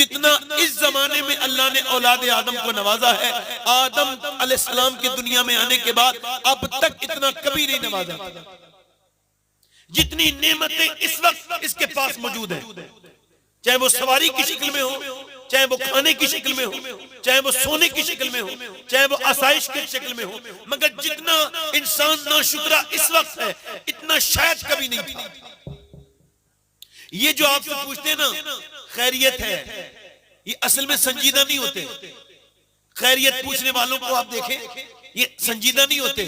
جتنا اس زمانے میں اللہ نے اولاد آدم کو نوازا ہے، آدم علیہ السلام کے دنیا میں آنے کے بعد اب تک اتنا کبھی نہیں نوازا۔ جتنی نعمتیں اس وقت اس کے پاس موجود ہیں، چاہے وہ سواری کی شکل میں ہو، چاہے وہ کھانے کی شکل میں ہو، چاہے وہ سونے کی شکل میں ہو، چاہے وہ آسائش کی شکل میں ہو، مگر جتنا انسان ناشکرہ اس وقت ہے اتنا شاید کبھی نہیں تھا۔ یہ جو آپ سے پوچھتے ہیں نا خیریت ہے، یہ اصل میں سنجیدہ نہیں ہوتے۔ خیریت پوچھنے والوں کو آپ دیکھیں، یہ سنجیدہ نہیں ہوتے۔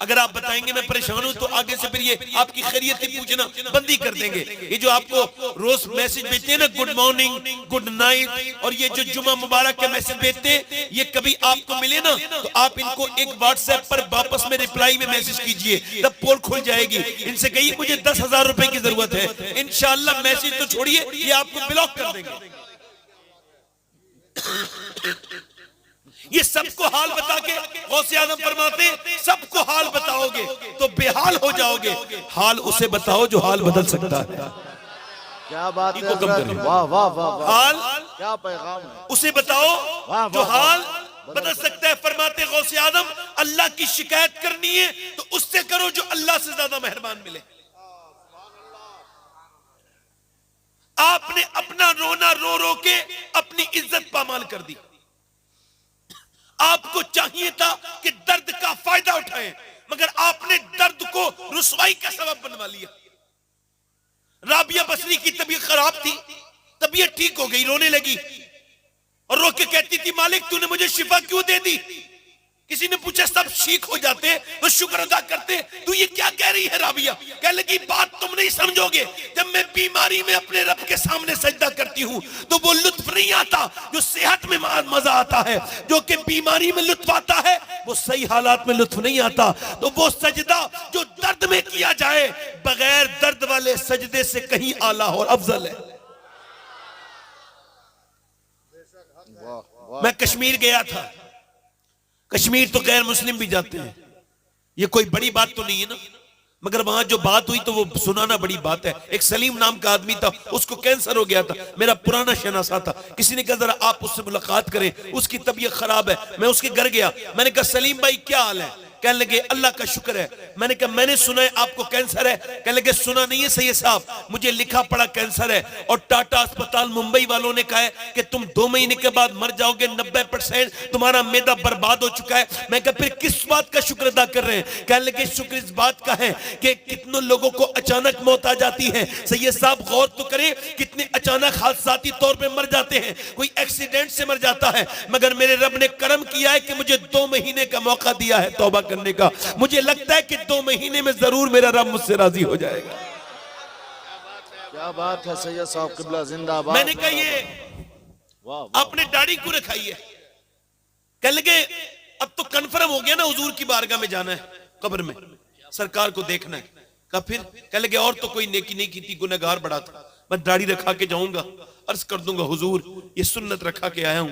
اگر آپ بتائیں گے میں پریشان ہوں تو آگے سے پھر یہ آپ کی خیریت کی پوچھنا بندی کر دیں گے۔ یہ جو آپ کو روز میسج بھیجتے ہیں نا گڈ مارننگ، گڈ نائٹ، اور یہ جو جمعہ مبارک کے میسج بھیجتے ہیں، یہ کبھی آپ کو ملے نا تو آپ ان کو ایک واٹس ایپ پر واپس میں ریپلائی میں میسج کیجئے، تب پول کھل جائے گی۔ ان سے کہیے مجھے 10,000 روپے کی ضرورت ہے، انشاءاللہ میسج تو چھوڑیے یہ آپ کو بلاک کر دیں گے۔ یہ سب کو حال بتا کے غوث اعظم فرماتے ہیں سب کو حال بتاؤ گے تو بے حال ہو جاؤ گے، حال اسے بتاؤ جو حال بدل سکتا ہے۔ کیا بات ہے کم حضرت، کریں۔ واہ واہ واہ واہ، حال کیا پیغام ہے۔ اسے بتاؤ جو حال بدل سکتا ہے۔ فرماتے غوث اعظم اللہ کی شکایت کرنی ہے تو اس سے کرو جو اللہ سے زیادہ مہربان ملے۔ آپ نے اپنا رونا رو رو کے اپنی عزت پامال کر دی۔ آپ کو چاہیے تھا کہ درد کا فائدہ اٹھائیں، مگر آپ نے درد کو رسوائی کا سبب بنوا لیا۔ رابعہ بصری کی طبیعت خراب تھی، طبیعت ٹھیک ہو گئی، رونے لگی اور رو کے کہتی تھی مالک تو نے مجھے شفا کیوں دے دی؟ کسی نے پوچھا سب ٹھیک ہو جاتے تو شکر ادا کرتے، تو یہ کیا کہہ رہی ہے رابعہ؟ کہنے لگی بات تم نہیں سمجھو گے، جب میں بیماری میں اپنے رب کے سامنے سجدہ کرتی ہوں تو وہ لطف نہیں آتا جو صحت میں مزہ آتا ہے، جو کہ بیماری میں لطف آتا ہے وہ صحیح حالات میں لطف نہیں آتا۔ تو وہ سجدہ جو درد میں کیا جائے بغیر درد والے سجدے سے کہیں اعلیٰ اور افضل ہے۔ میں کشمیر گیا تھا، کشمیر تو غیر مسلم بھی جاتے ہیں، یہ کوئی بڑی بات تو نہیں ہے نا، مگر وہاں جو بات ہوئی تو وہ سنانا بڑی بات ہے۔ ایک سلیم نام کا آدمی تھا، اس کو کینسر ہو گیا تھا، میرا پرانا شناسا تھا، کسی نے کہا ذرا آپ اس سے ملاقات کریں، اس کی طبیعت خراب ہے۔ میں اس کے گھر گیا، میں نے کہا سلیم بھائی کیا حال ہے؟ کہنے لگے اللہ کا شکر ہے۔ میں نے کہا میں نے سنا ہے آپ کو کینسر ہے؟ کہنے لگے سنا نہیں ہے سید صاحب، مجھے لکھا پڑا کینسر ہے، اور ٹاٹا اسپتال ممبئی والوں نے کہا ہے کہ تم 2 مہینے کے بعد مر جاؤ گے، 90% تمہارا معدہ برباد ہو چکا ہے۔ میں کہا پھر کس بات کا شکر ادا کر رہے ہیں؟ کہنے لگے شکر اس بات کا ہے کہ کتنے لوگوں کو اچانک موت آ جاتی ہے۔ سید صاحب غور تو کریں کتنے اچانک حادثاتی طور پہ مر جاتے ہیں، کوئی ایکسیڈنٹ سے مر جاتا ہے، مگر میرے رب نے کرم کیا ہے کہ مجھے 2 مہینے کا موقع دیا ہے توبہ کرنے کا۔ مجھے لگتا ہے کہ 2 مہینے میں ضرور میرا رب مجھ سے راضی ہو جائے گا۔ کیا بات ہے سید صاحب قبلہ زندہ باد۔ میں نے کہا یہ آپ نے داڑھی کیوں رکھائی ہے؟ کہنے لگے اب تو کنفرم ہو گیا نا حضور کی بارگاہ میں جانا ہے، قبر میں سرکار کو دیکھنا ہے۔ کہا پھر؟ کہنے لگے اور تو کوئی نیکی نہیں کی تھی، گنہگار بڑا تھا، میں داڑھی رکھا کے جاؤں گا، عرض کر دوں گا حضور یہ سنت رکھا کے آیا ہوں،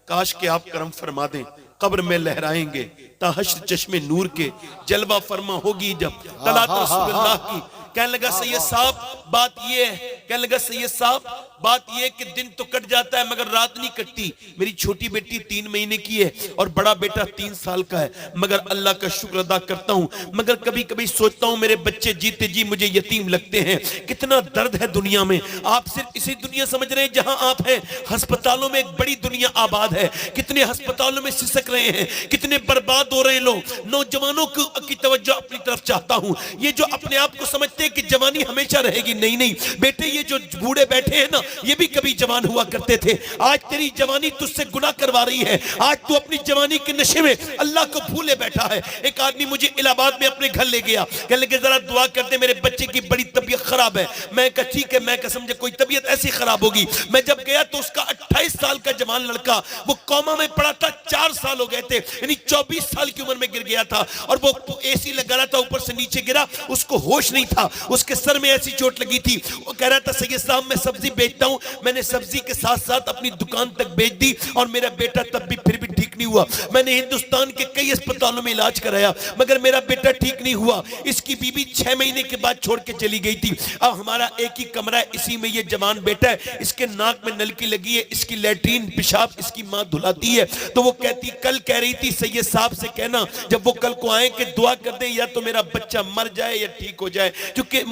کاش کہ آپ کرم فرما دیں، قبر میں لہرائیں گے تا حشر چشم نور کے، جلوہ فرما ہوگی جب طلعت رسول اللہ کی۔ کہنے لگا سید صاحب بات یہ ہے، کہنے لگا سید صاحب بات یہ ہے کہ دن تو کٹ جاتا ہے مگر رات نہیں کٹتی۔ میری چھوٹی بیٹی 3 مہینے کی ہے اور بڑا بیٹا 3 سال کا ہے، مگر اللہ کا شکر ادا کرتا ہوں، مگر کبھی کبھی سوچتا ہوں میرے بچے جیتے جی مجھے یتیم لگتے ہیں۔ کتنا درد ہے دنیا میں، آپ صرف اسی دنیا سمجھ رہے ہیں جہاں آپ ہیں، ہسپتالوں میں ایک بڑی دنیا آباد ہے، کتنے ہسپتالوں میں سسک رہے ہیں، کتنے برباد ہو رہے ہیں لوگ۔ نوجوانوں کی توجہ اپنی طرف چاہتا ہوں، یہ جو اپنے آپ کو سمجھتے ہیں کہ جوانی ہمیشہ رہے گی، نہیں نہیں بیٹے، یہ جو بوڑھے بیٹھے ہیں نا یہ بھی کبھی جوان ہوا کرتے تھے۔ آج تیری جوانی تجھ سے گناہ کروا رہی ہے، آج تو اپنی جوانی کے نشے میں اللہ کو بھولے بیٹھا ہے۔ ایک آدمی مجھے الہ آباد میں اپنے گھر لے گیا، کہنے لگے ذرا دعا کر دے میرے بچے کی بڑی طبیعت خراب ہے۔ میں کہا ٹھیک ہے، میں کہا سمجھے کوئی طبیعت ایسی خراب ہوگی۔ میں جب گیا تو اس کا 28 سال کا جوان لڑکا، وہ کوما میں پڑا تھا، 4 سال ہو گئے تھے، یعنی 24 سال کی عمر میں گر گیا تھا، اور وہ اے سی لگا رہا تھا، اوپر سے نیچے گرا، اس کو ہوش نہیں تھا، اس کے سر میں ایسی چوٹ لگی تھی۔ وہ کہہ رہا تھا سید صاحب میں سبزی بیچتا ہوں، میں نے سبزی کے ساتھ ساتھ اپنی دکان تک بیچ دی، اور میرا بیٹا تب بھی پھر بھی ٹھیک نہیں نہیں ہوا. میں نے ہندوستان کے کئی اسپتالوں میں علاج کرایا مگر میرا بیٹا ٹھیک نہیں ہوا. اس کی بیوی 6 مہینے کے بعد چھوڑ کے چلی گئی تھی. اب ہمارا ایک ہی کمرہ ہے, اسی میں یہ جوان بیٹا ہے, اس کے ناک میں نلکی لگی ہے, اس کی لیٹرین پیشاب اس کی ماں دھلاتی ہے. تو وہ کہتی, کل کہہ رہی تھی سید صاحب سے کہنا جب وہ کل کو آئیں کہ دعا کر دیں یا تو میرا بچہ مر جائے یا ٹھیک ہو جائے, کیونکہ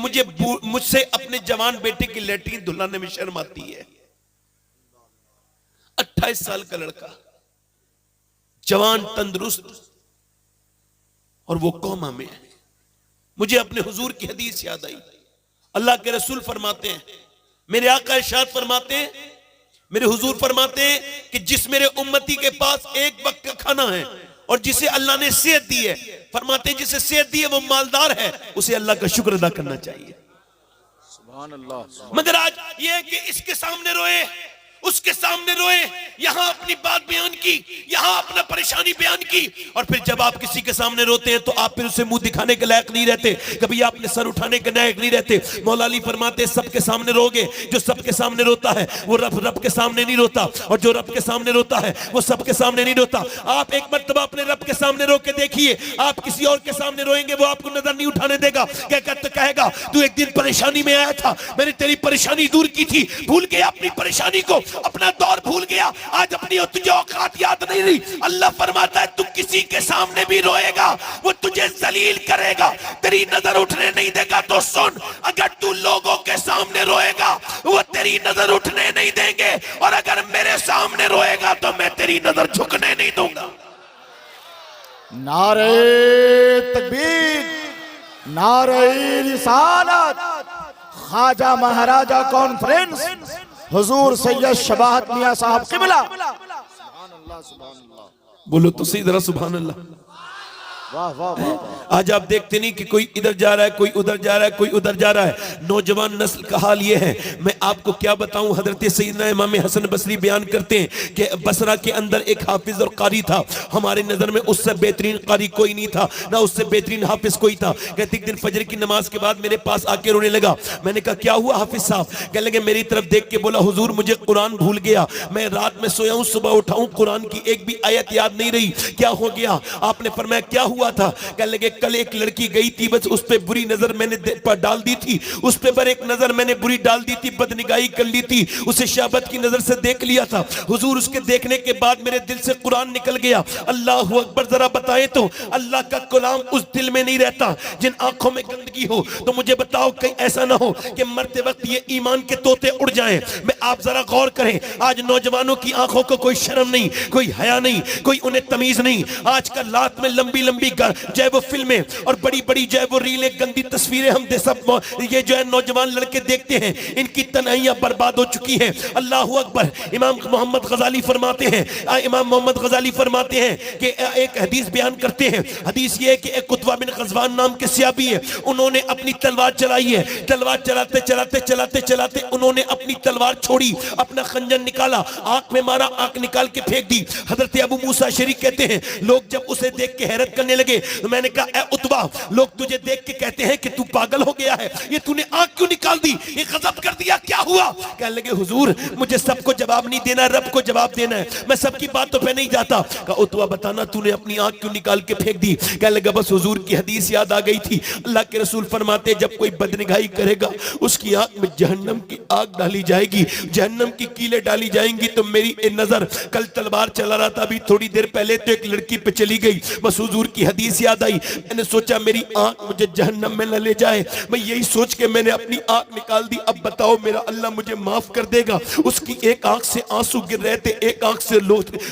مجھ سے اپنے جوان بیٹے کی لیٹرین دھلانے میں شرم آتی ہے. 28 سال کا لڑکا, جوان, تندرست, اور وہ کوما میں ہے. مجھے اپنے حضور کی حدیث یاد آئی. اللہ کے رسول فرماتے ہیں, میرے آقا ارشاد فرماتے ہیں, میرے حضور فرماتے ہیں کہ جس میرے امتی کے پاس ایک وقت کا کھانا ہے اور جسے اللہ نے صحت دی ہے, فرماتے ہیں جسے صحت دی ہے وہ مالدار ہے, اسے اللہ کا شکر ادا کرنا چاہیے. سبحان اللہ. مگر آج یہ ہے کہ اس کے سامنے روئے, اس کے سامنے روئے, یہاں اپنی بات بیان کی, یہاں اپنا پریشانی بیان کی, اور پھر جب آپ کسی کے سامنے روتے ہیں تو آپ پھر اسے منہ دکھانے کے لائق نہیں رہتے, کبھی آپ نے سر اٹھانے کے لائق نہیں رہتے. مولا علی فرماتے ہیں سب کے سامنے روگے, جو سب کے سامنے روتا ہے وہ رب کے سامنے نہیں روتا, اور جو رب کے سامنے روتا ہے وہ سب کے سامنے نہیں روتا. آپ ایک مرتبہ اپنے رب کے سامنے رو کے دیکھیے, آپ کسی اور کے سامنے روئیں گے وہ آپ کو نظر نہیں اٹھانے دے گا. کہے گا تو ایک دن پریشانی میں آیا تھا, میں نے تیری پریشانی دور کی تھی, بھول گیا اپنی پریشانی کو, اپنا دور بھول گیا, آج اپنی تجھے اوقات یاد نہیں رہی. اللہ فرماتا ہے تو کسی کے سامنے بھی روئے گا وہ تجھے ذلیل کرے گا, تیری نظر اٹھنے نہیں دے گا. تو سن, اگر تو لوگوں کے سامنے روئے گا وہ تیری نظر اٹھنے نہیں دیں گے, اور اگر میرے سامنے روئے گا تو میں تیری نظر جھکنے نہیں دوں گا. نعرہ تکبیر, نعرہ رسالت, خواجہ مہاراجہ کانفرنس, حضور سید شباہت میاں صاحب قبلہ. سبحان اللہ, سبحان اللہ. بولو تو صحیح ذرا سبحان اللہ. واہ واہ واہ. آج آپ دیکھتے نہیں کہ کوئی ادھر جا رہا ہے, کوئی ادھر جا رہا ہے, کوئی ادھر جا رہا ہے. نوجوان نسل کا حال یہ ہے, میں آپ کو کیا بتاؤں. حضرت سیدنا امام حسن بصری بیان کرتے ہیں کہ بصرہ کے اندر ایک حافظ اور قاری تھا, ہمارے نظر میں اس سے بہترین قاری کوئی نہیں تھا, نہ اس سے بہترین حافظ کوئی تھا. کہتے ایک دن فجر کی نماز کے بعد میرے پاس آ کے رونے لگا. میں نے کہا کیا ہوا حافظ صاحب؟ کہنے لگے میری طرف دیکھ کے بولا حضور مجھے قرآن بھول گیا, میں رات میں سویا ہوں, صبح اٹھا ہوں, قرآن کی ایک بھی آیت یاد نہیں رہی, کیا ہو گیا؟ آپ نے فرمایا کیا ہوا تھا؟ کہنے لگے کل ایک لڑکی گئی تھی, بس اس پہ بری نظر میں نے ڈال دی تھی, اس پہ پر ایک نظر میں نے بری ڈال دی تھی, بدنگاہی کر لی تھی, اسے شہوت کی نظر سے دیکھ لیا تھا. حضور اس کے دیکھنے کے بعد میرے دل سے قرآن نکل گیا. اللہ اکبر. ذرا بتائیں تو اللہ کا کلام اس دل میں نہیں رہتا جن آنکھوں میں گندگی ہو. تو مجھے بتاؤ کہیں ایسا نہ ہو کہ مرتے وقت یہ ایمان کے طوطے اڑ جائیں. میں آپ ذرا غور کریں, آج نوجوانوں کی آنکھوں کو کوئی شرم نہیں, کوئی حیا نہیں, کوئی انہیں تمیز نہیں. آج کل رات میں لمبی لمبی جو ہے وہ فلمیں اور بڑی بڑی جو ہے وہ ریلیں, گندی تصویریں ہم سب یہ جو ہے نوجوان لڑکے دیکھتے ہیں, ان کی تنہائیاں برباد ہو چکی ہیں. اللہ اکبر. امام محمد غزالی فرماتے ہیں کہ ایک حدیث بیان کرتے ہیں. حدیث یہ ہے کہ ایک قطبہ بن غزوان نام کے صحابی ہے, انہوں نے اپنی تلوار چلائی ہے, تلوار چلاتے انہوں نے اپنی تلوار چھوڑی, اپنا خنجر نکالا, آنکھ میں مارا, آنکھ نکال کے پھینک دی. حضرت ابو موسیٰ شریف کہتے ہیں لوگ جب اسے دیکھ کے حیرت کرنے لگے تو میں نے کہا اے عتبہ, لوگ تجھے دیکھ کے کہتے ہیں کہ تو پاگل ہو گیا ہے, یہ تو نے آنکھ کیوں نکال دی, یہ غضب کر دیا, کیا ہوا؟ کہنے لگے حضور مجھے سب کو جواب نہیں دینا, رب کو جواب دینا ہے, میں سب کی باتوں پہ نہیں جاتا. کہا عتبہ بتانا تو نے اپنی آنکھ کیوں نکال کے پھینک دی؟ کہنے لگا بس حضور کی حدیث یاد آ گئی تھی, اللہ کے رسول فرماتے جب کوئی بدنگاہی کرے گا اس کی آنکھ میں جہنم کی آگ ڈالی جائے گی, جہنم کی کیلیں ڈالی جائیں گی. تو میری نظر کل تلوار چلا رہا تھا, ابھی تھوڑی دیر پہلے تو ایک لڑکی پہ چلی گئی, بس حضور کی حدیث یاد آئی, میں نے سوچا میری آنکھ مجھے جہنم میں نہ لے جائے, میں یہی سوچ کے میں نے اپنی آنکھ نکال دی. اب بتاؤ میرا اللہ مجھے معاف کر دے گا؟ اس کی ایک آنکھ سے آنسو گر رہے تھے, ایک آنکھ سے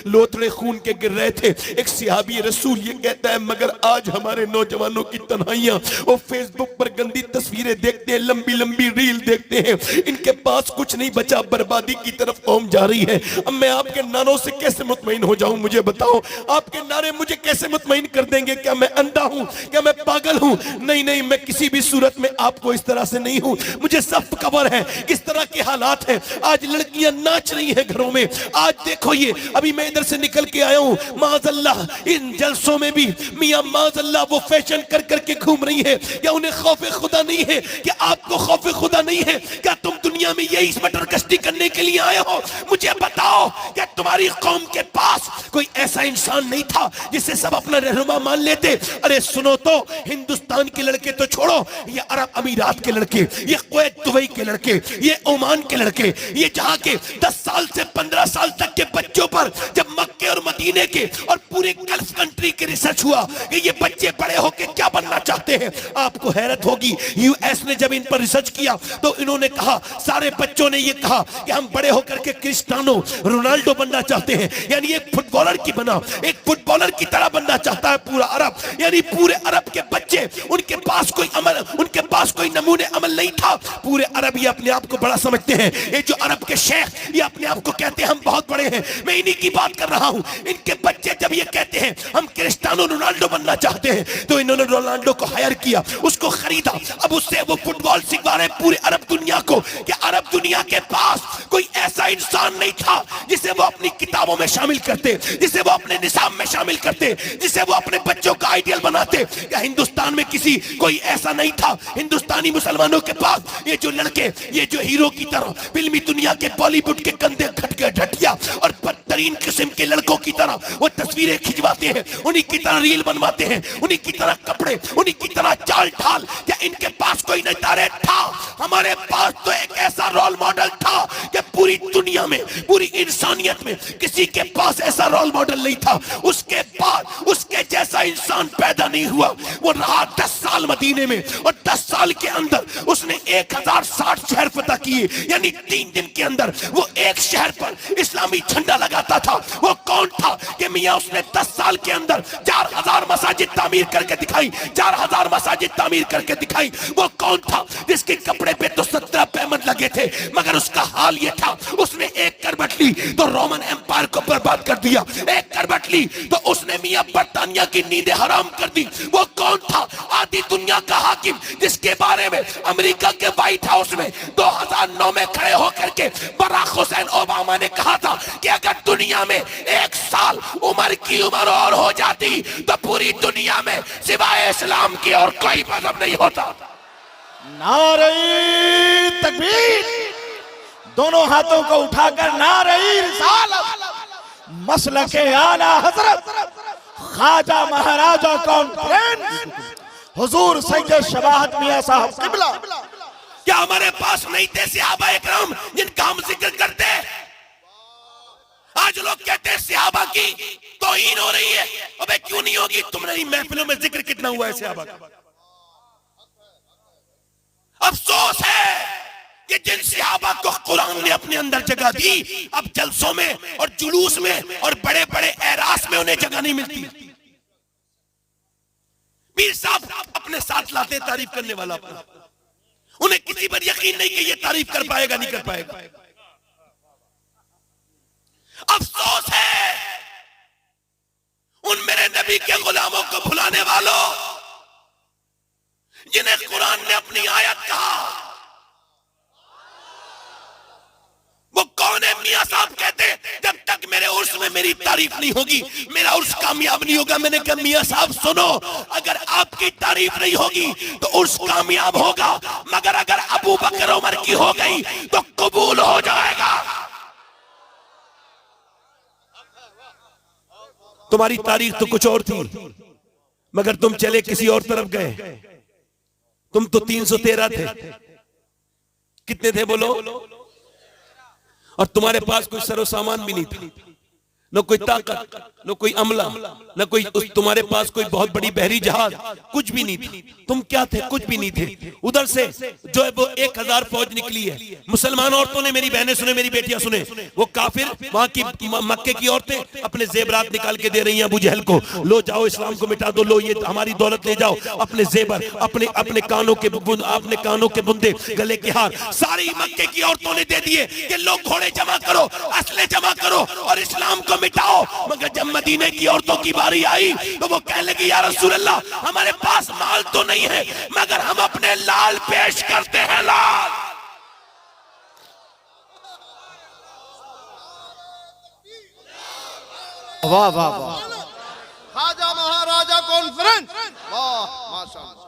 لوتھڑے خون کے گر رہے تھے. ایک صحابی رسول یہ کہتا ہے مگر آج ہمارے نوجوانوں کی تنہائیاں, وہ فیس بک پر گندی تصویریں دیکھتے ہیں, لمبی لمبی ریل دیکھتے ہیں, ان کے پاس کچھ نہیں بچا, بربادی کی طرف قوم جا رہی ہے. اب میں آپ کے نعروں سے کیسے مطمئن ہو جاؤں؟ مجھے بتاؤ, آپ کے نعرے مجھے کیسے مطمئن کر دیں گے؟ کیا میں اندھا ہوں؟ کیا میں پاگل ہوں؟ نہیں, میں کسی بھی صورت میں آپ کو اس طرح سے نہیں ہوں. مجھے سب خبر ہے کس طرح کے حالات ہیں. آج لڑکیاں ناچ رہی ہیں گھروں میں. آج دیکھو یہ ابھی میں ادھر سے نکل کے آیا ہوں, معاذ اللہ ان جلسوں میں بھی میاں معاذ اللہ وہ فیشن کر کے گھوم رہی ہے. یا انہیں خوف خدا نہیں ہے؟ کہ آپ کو خوف خدا نہیں ہے؟ کیا تم دنیا میں یہی مٹر کشتی کرنے کے لیے آئے ہو؟ مجھے بتاؤ کیا تمہاری قوم کے پاس کوئی ایسا انسان نہیں تھا جسے سب اپنا رہنما مان لیتے. ارے سنو تو، ہندوستان کے لڑکے تو چھوڑو، یہ عرب امارات کے لڑکے، یہ کویت دبئی کے لڑکے، یہ عمان کے لڑکے، یہ جہاں کے 10 سال سے 15 سال تک کے بچوں پر جب مکے اور مدینے کے اور پورے گلف کنٹری کے ریسرچ ہوا کہ یہ بچے بڑے ہو کے کیا بننا چاہتے ہیں، آپ کو حیرت ہوگی. یو ایس نے جب ان پر ریسرچ کیا تو انہوں نے کہا، سارے بچوں نے یہ کہا کہ ہم بڑے ہو کر کے کرسٹیانو رونالڈو بننا چاہتے ہیں. یعنی ایک فٹ بالر کی بنا، ایک فٹ بالر کی طرح بننا چاہتا ہے پورا عرب. یعنی پورے عرب کے بچے، ان کے پاس کوئی عمل، ان کے پاس کوئی نمونے عمل نہیں تھا. پورے عرب یہ اپنے آپ کو بڑا سمجھتے ہیں. یہ جو عرب کے شیخ یہ اپنے آپ کو کہتے ہیں ہم بہت بڑے ہیں، میں انہی کی بات کر رہا ہوں. ان کے بچے جب یہ کہتے ہیں ہم کرسٹیانو رونالڈو بننا چاہتے ہیں تو انہوں نے رونالڈو کو ہائر کیا، اس کو خریدا. اب اس سے وہ فٹ بال سکھا رہے پورے عرب دنیا کو کہ عرب دنیا کے پاس کوئی ایسا انسان نہیں تھا جسے وہ اپنی کتابوں میں شامل کرتے، جسے وہ اپنے نظام میں شامل کرتے، جسے وہ اپنے بچوں کا آئیڈیل بناتے. کیا ہندوستان میں کسی کوئی ایسا نہیں تھا؟ ہندوستانی مسلمانوں کے پاس یہ جو لڑکے، یہ جو ہیرو کی طرح فلمی دنیا کے بالی ووڈ کے کندھے کھٹ کے ڈھٹیا اور بدترین قسم کے لڑکوں کی طرح وہ تصویریں کھنچواتے ہیں، انہی کی طرح ریل بنواتے ہیں، انہی کی طرح کپڑے، انہی کی طرح چال ڈھال. کیا ان کے پاس کوئی نظارہ تھا؟ ہمارے پاس تو ایک ایسا رول ماڈل تھا کہ پوری دنیا میں، پوری انسانیت میں کسی کے پاس ایسا رول ماڈل نہیں تھا. اس کے بعد اس کے جیسا انسان پیدا نہیں ہوا. وہ رہا 10 سال مدینے میں اور 10 سال کے اندر اس نے 1060 شہر فتح کیے. یعنی 3 دن کے اندر وہ ایک شہر پر اسلامی جھنڈا لگاتا تھا. وہ کون تھا کہ میاں اس نے 10 سال کے اندر 4000 مساجد تعمیر کر کے دکھائی، 4000 مساجد تعمیر کر کے دکھائی. وہ کون تھا جس کے کپڑے پہ تو 17 پیمنٹ لگے تھے مگر اس کا حال یہ تھا اس نے ایک کربٹ لی تو رومن امپائر کو برباد کر دیا، ایک کربٹ لی تو اس نے میاں برطانیہ کی نیندیں حرام کر دی. وہ کون تھا؟ آدھی دنیا کا حاکم جس کے بارے میں امریکہ کے وائٹ ہاؤس میں 2009 میں کھڑے ہو کر کے براک حسین اوباما نے کہا تھا کہ اگر دنیا میں 1 سال عمر کی عمر اور ہو جاتی تو پوری دنیا میں سوائے اسلام کی اور کوئی مذہب نہیں ہوتا. نعرہ تکبیر، دونوں ہاتھوں کو اٹھا کر نعرہ رسالت، مسلک اعلیٰ حضرت خواجہ مہاراجہ کانفرنس حضور سید شباہت میاں صاحب قبلہ. کیا ہمارے پاس نہیں تھے صحابہ اکرام جن کا ہم ذکر کرتے ہیں؟ آج لوگ کہتے ہیں صحابہ کی توہین ہو رہی ہے. ابے کیوں نہیں ہوگی؟ تم نے محفلوں میں ذکر کتنا ہوا ہے صحابہ کا. افسوس ہے کہ جن صحابہ کو قرآن نے اپنے اندر جگہ دی اب جلسوں میں اور جلوس میں اور بڑے بڑے اعراس میں انہیں جگہ نہیں ملتی. پیر صاحب اپنے ساتھ لاتے تعریف کرنے والا اپنا، انہیں کسی پر یقین نہیں کہ یہ تعریف کر پائے گا نہیں کر پائے گا. افسوس ہے ان میرے نبی کے غلاموں کو بھلانے والوں جنہیں قرآن نے اپنی آیت کہا. وہ کون ہے؟ میاں صاحب کہتے جب تک میرے عرس میں میری تعریف نہیں ہوگی میرا عرس کامیاب نہیں ہوگا. میں نے کہا میاں صاحب سنو، اگر آپ کی تعریف نہیں ہوگی تو عرس کامیاب ہوگا مگر اگر ابو بکر عمر کی ہو گئی تو قبول ہو جائے گا. تمہاری تاریخ تو کچھ اور تھی مگر تم چلے کسی اور طرف گئے. تم تو 313 تھے. کتنے تھے بولو؟ اور تمہارے پاس کوئی سر و سامان بھی نہیں تھا، نہ کوئی طاقت، نہ کوئی عملہ، نہ کوئی تمہارے پاس کوئی بہت بڑی بحری جہاز، کچھ بھی نہیں تھی. تم کیا تھے؟ کچھ بھی نہیں تھے. ادھر سے جو ہے وہ 1000 فوج نکلی ہے. مسلمان عورتوں نے، میری بہنیں سنیں، میری بیٹیاں سنیں، وہ کافر وہاں کی مکے کی عورتیں اپنے زیورات نکال کے دے رہی ہیں ابو جہل کو، لو جاؤ اسلام کو مٹا دو، لو یہ ہماری دولت لے جاؤ، اپنے زیور، اپنے کانوں کے بندے، گلے کے ہار ساری مکے کی عورتوں نے دے دیے کہ لو گھوڑے جمع کرو، اسلحے جمع کرو اور اسلام کو مٹاؤ. مگر جب مدینے کی عورتوں کی باری آئی تو وہ کہنے لگی یا رسول اللہ ہمارے پاس مال تو نہیں ہے مگر ہم اپنے لال پیش کرتے ہیں. لال واہ واہ واہ، خواجہ مہاراجہ کانفرنس. واہ ماشاءاللہ.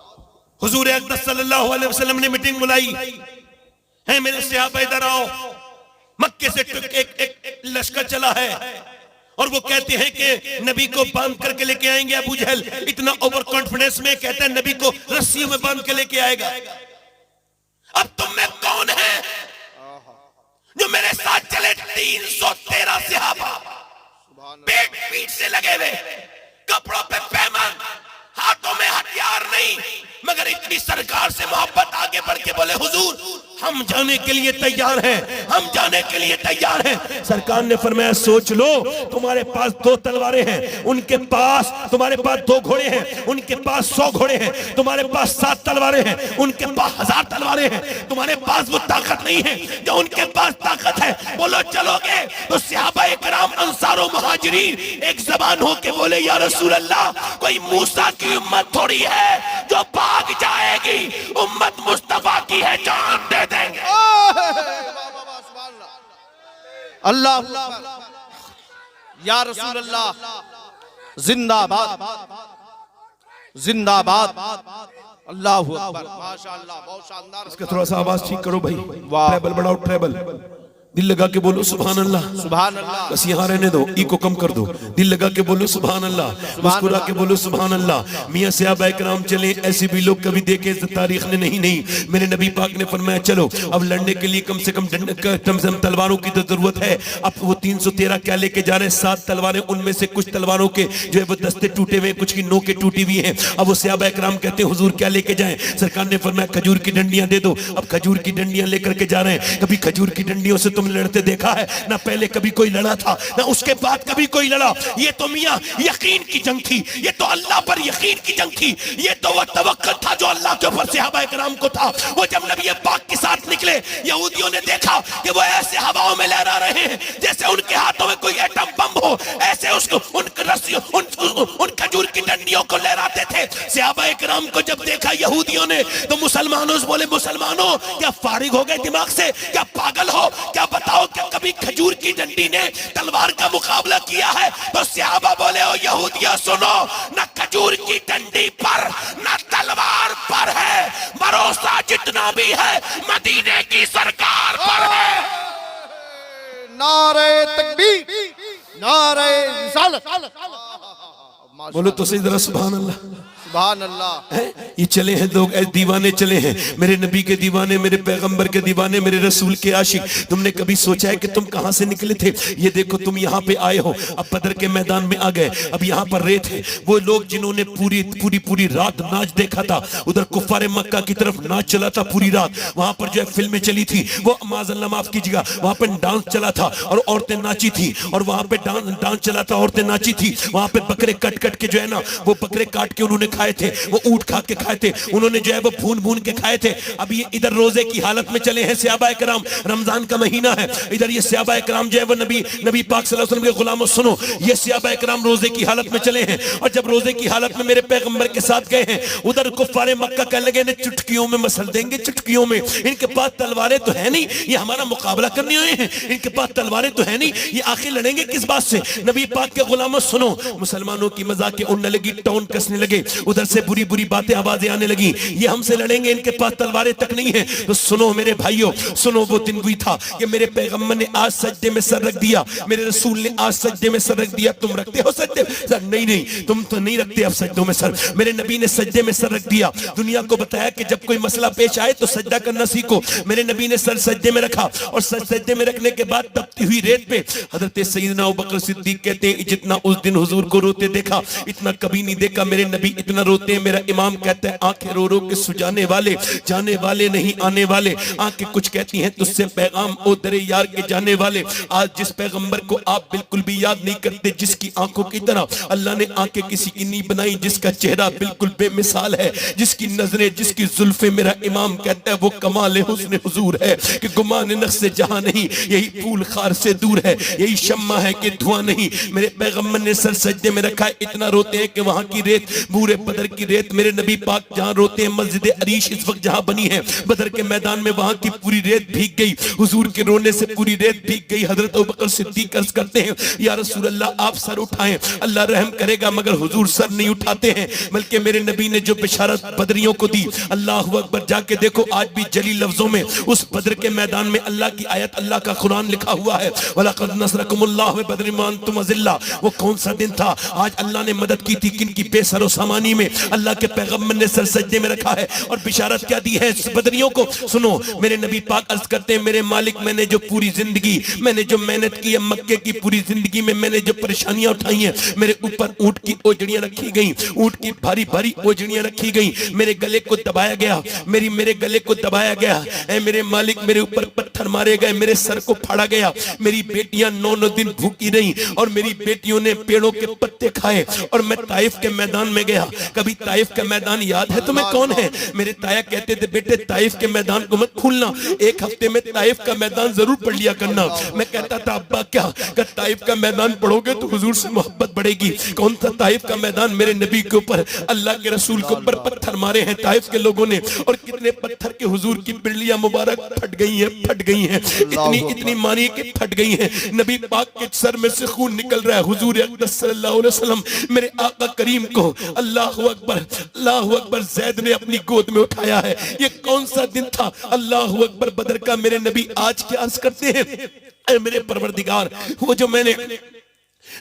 حضور اقدس صلی اللہ علیہ وسلم نے میٹنگ بلائی ہے، میرے صحابہ ادھر آؤ. مکے سے ایک لشکر چلا ہے اور وہ کہتے ہیں کہ نبی کو باندھ کر کے لے کے آئیں گے. ابو جہل اتنا اوور کانفیڈنس میں کہتا ہے نبی کو رسیوں میں باندھ کے لے کے آئے گا. اب تم میں کون ہے جو میرے ساتھ چلے 313 صحابہ پیٹ پیٹ سے لگے ہوئے, کپڑوں پہ پیمان, ہاتھوں میں ہتھیار نہیں, مگر اتنی سرکار سے محبت, آگے بڑھ کے بولے حضور ہم جانے کے لیے تیار ہیں, ہم جانے کے لیے تیار ہیں. سرکار نے فرمایا سوچ لو, تمہارے پاس 2 تلواریں ہیں, ان کے پاس تمہارے پاس 2 گھوڑے ہیں, ان کے پاس 100 گھوڑے ہیں, تمہارے پاس 7 تلواریں ہیں, ان کے پاس 1000 تلواریں ہیں, تمہارے پاس وہ طاقت نہیں ہے جو ان کے پاس طاقت ہے. بولو چلو گے؟ تو صحابہ اکرام انصار و مہاجرین ایک زبان ہو کے بولے یا رسول اللہ کوئی موسیٰ کی امت تھوڑی ہے جو بھاگ جائے گی, امت مصطفیٰ کی ہے, جان دے دیں گے. اللہ یا رسول اللہ زندہ باد, زندہ باد, اللہ اکبر, ماشاءاللہ, بہت شاندار. اس کا تھوڑا سا آواز ٹھیک کرو بھائی, ٹریبل بڑھاؤ, ٹریبل. دل لگا کے بولو سبحان اللہ, سبحان اللہ, بس یہاں رہنے دو, ای کو کم کر دو. دل لگا کے بولو سبحان اللہ, مسکرا کے بولو سبحان اللہ. میاں صحابہ اکرام چلیں, ایسے بھی لوگ کبھی دیکھیں تاریخ نے نہیں. میرے نبی پاک نے فرمایا چلو اب لڑنے کے لیے کم سے کم تلواروں کی تو ضرورت ہے. اب وہ 313 کیا لے کے جا رہے ہیں؟ 7 تلواریں, ان میں سے کچھ تلواروں کے جو ہے وہ دستے ٹوٹے ہوئے, کچھ کی نوکیں ٹوٹی ہوئی ہیں. اب وہ صحابہ اکرام کہتے ہیں حضور کیا لے کے جائیں؟ سرکار نے فرمایا کھجور کی ڈنڈیاں دے دو. اب کھجور کی ڈنڈیاں لے کر کے جا رہے ہیں. کبھی کھجور کی ڈنڈیوں سے تم لڑتے دیکھا ہے؟ نہ پہلے کبھی کوئی لڑا تھا, نہ اس کے بعد کبھی کوئی لڑا. یہ تو میاں یقین کی جنگ تھی, یہ تو اللہ پر یقین کی جنگ تھی, یہ تو وہ توکل تھا جو اللہ کے اوپر صحابہ اکرام کو تھا. وہ جب نبی پاک کے ساتھ نکلے, یہودیوں نے دیکھا کہ وہ ایسے ہواؤں میں لہرا رہے ہیں جیسے ان کے ہاتھوں میں کوئی ایٹم بم ہو, ایسے اس کو ان کھجور کی ڈنڈیوں کو لہراتے تھے. صحابہ اکرام کو جب دیکھا یہودیوں نے تو مسلمانوں سے بولے مسلمانوں کیا فارغ ہو گئے دماغ سے, کیا پاگل ہو, کیا بتاؤ کہ کبھی کھجور کی ڈنڈی نے تلوار کا مقابلہ کیا ہے؟ تو صحابہ بولے او یہودیہ سنو, نہ کھجور کی ڈنڈی پر نہ تلوار پر ہے, بھروسہ جتنا بھی ہے مدینے کی سرکار پر ہے. نعرہ تکبیر, نعرہ رسالت. بولو تو صحیح ذرا سبحان اللہ, سبحان اللہ. یہ چلے ہیں لوگ دیوانے چلے ہیں, میرے نبی کے دیوانے, میرے پیغمبر کے دیوانے, میرے رسول کے عاشق. تم نے کبھی سوچا ہے کہ تم کہاں سے نکلے تھے؟ یہ دیکھو تم یہاں پہ آئے ہو, اب بدر کے میدان میں آ گئے, اب یہاں پر ریت ہے. وہ لوگ جنہوں نے پوری رات ناچ دیکھا تھا, ادھر کفار مکہ کی طرف ناچ چلا تھا پوری رات, وہاں پر جو ہے فلمیں چلی تھی, وہ معاذ اللہ معاف کیجیے گا, وہاں پہ ڈانس چلا تھا اور عورتیں ناچی تھی, اور وہاں پہ ڈانس چلا تھا, عورتیں ناچی تھی. وہاں پہ بکرے کٹ کے جو ہے نا, وہ بکرے کاٹ کے انہوں نے کھائے تھے, وہ اونٹ کھا کے کھائے تھے, انہوں نے جو ہے وہ بھون کے کھائے تھے. اب یہ ادھر روزے کی حالت میں چلے ہیں صحابہ اکرام, رمضان کا مہینہ ہے, ادھر یہ صحابہ اکرام جو ہے وہ نبی پاک صلی اللہ علیہ وسلم کے غلاموں سنو, یہ صحابہ اکرام روزے کی حالت میں چلے ہیں, اور جب روزے کی حالت میں میرے پیغمبر کے ساتھ گئے ہیں, ادھر کفار مکہ کہنے لگے نے چٹکیوں میں مسل دیں گے, چٹکیوں میں, ان کے پاس تلواریں تو ہے نہیں, یہ ہمارا مقابلہ کرنے ہوئے ہیں, ان کے پاس تلواریں تو ہے نہیں, یہ آخر لڑیں گے کس بات سے؟ نبی پاک کے غلاموں سنو, مسلمانوں کی مذاقیں اڑنے لگی, ٹون کسنے لگے, ادھر سے بری باتیں آوازیں آنے لگی, یہ ہم سے لڑیں گے, ان کے پاس تلواریں تک نہیں ہیں. تو سنو میرے بھائیوں, سنو, وہ دن وہی تھا کہ میرے پیغمبر نے آج سجدے میں سر رکھ دیا, میرے رسول نے آج سجدے میں سر رکھ دیا. تم رکھتے ہو سجدے سر؟ نہیں, تم تو نہیں رکھتے اب سجدوں میں سر. میرے نبی نے سجدے میں سر رکھ دیا, دنیا کو بتایا کہ جب کوئی مسئلہ پیش آئے تو سجدہ کرنا سیکھو. میرے نبی نے سر سجدے میں رکھا, اور سر سجدے میں رکھنے کے بعد تپتی ہوئی ریت پہ حضرت سیدنا ابوبکر صدیق کہتے ہیں جتنا اس دن حضور کو روتے دیکھا اتنا کبھی نہیں دیکھا میرے نبی اتنا روتے ہیں. میرا امام کہتا ہے آنکھیں رو رو کے سجانے والے, جانے والے نہیں آنے والے. آنکھیں کچھ کہتی ہیں تجھ سے پیغام او در یار کے جانے والے. آج جس پیغمبر کو آپ بالکل بھی یاد نہیں کرتے, جس کی آنکھوں کی طرح اللہ نے آنکھیں کسی کی نہیں بنائی, جس کا چہرہ بالکل بے مثال ہے, جس کی نظریں, جس کی زلفیں, میرا امام کہتا ہے وہ کمال حسن حضور ہے کہ گمان نقص سے جہاں نہیں, یہی پھول خار سے دور ہے, یہی شمع ہے کہ دھواں نہیں. میرے پیغمبر نے سر سجدے میں رکھا ہے, اتنا روتے ہیں کہ وہاں کی ریت بورے بدر کی ریت میرے نبی پاک جہاں روتے ہیں مسجد عریش اس وقت جہاں بنی ہے بدر کے میدان میں وہاں کی پوری ریت بھیگ گئی حضور کے رونے سے پوری ریت بھیگ گئی حضرت ابوبکر صدیق عرض کرتے ہیں یا رسول اللہ آپ سر اٹھائیں اللہ رحم کرے گا مگر حضور سر نہیں اٹھاتے ہیں بلکہ میرے نبی نے جو بشارت بدریوں کو دی اللہ اکبر جا کے دیکھو آج بھی جلی لفظوں میں اس بدر کے میدان میں اللہ کی آیت اللہ کا قرآن لکھا ہوا ہے وَلَقَدْ نَصْرَكُمُ اللَّهُ بِبَدْرٍ وَأَنْتُمْ أَذِلَّةٌ وہ کون سا دن تھا آج اللہ نے مدد کی تھی کن کی بے سر و سامانی میں اللہ کے پیغمبر نے سر سجدے میں رکھا ہے اور بشارت کیا دی ہے اس بدریوں کو سنو میرے نبی پاک عرض کرتے ہیں میرے مالک میں نے جو پوری زندگی میں نے جو محنت کی ہے مکے کی پوری زندگی میں میں نے جو پریشانیاں اٹھائی ہیں میرے اوپر اونٹ کی اوجڑیاں رکھی گئیں اونٹ کی بھاری بھاری اوجڑیاں رکھی گئیں میرے گلے کو دبایا گیا میرے گلے کو دبایا گیا اے میرے مالک میرے اوپر پتھر مارے گئے میرے سر کو پھاڑا گیا میری بیٹیاں 9 دن بھوکی رہیں اور میری بیٹیوں نے پیڑوں کے پتے کھائے اور میں طائف کے میدان میں گیا کبھی طائف کا میدان یاد ہے تمہیں کون ہے میرے تایا کہتے تھے بیٹے طائف کے میدان کو مت بھولنا ایک ہفتے میں طائف کا میدان ضرور پڑھ لیا کرنا میں کہتا تھا ابا کیا کہ طائف کا میدان پڑھو گے تو حضور سے محبت بڑھے گی کون تھا طائف کا میدان میرے نبی کے اوپر اللہ کے رسول کے اوپر پتھر مارے ہیں طائف کے لوگوں نے اور کتنے پتھر کے حضور کی بڑلیاں مبارک پھٹ گئی ہیں اتنی مانی کہ پھٹ گئی ہیں نبی پاک کے سر میں سے خون نکل رہا ہے حضور اقدس صلی اللہ علیہ وسلم میرے آقا کریم کو اللہ اکبر زید نے اپنی گود میں اٹھایا ہے یہ کون سا دن تھا اللہ اکبر بدر کا میرے نبی آج کیا عرض کرتے ہیں اے میرے پروردگار وہ جو میں نے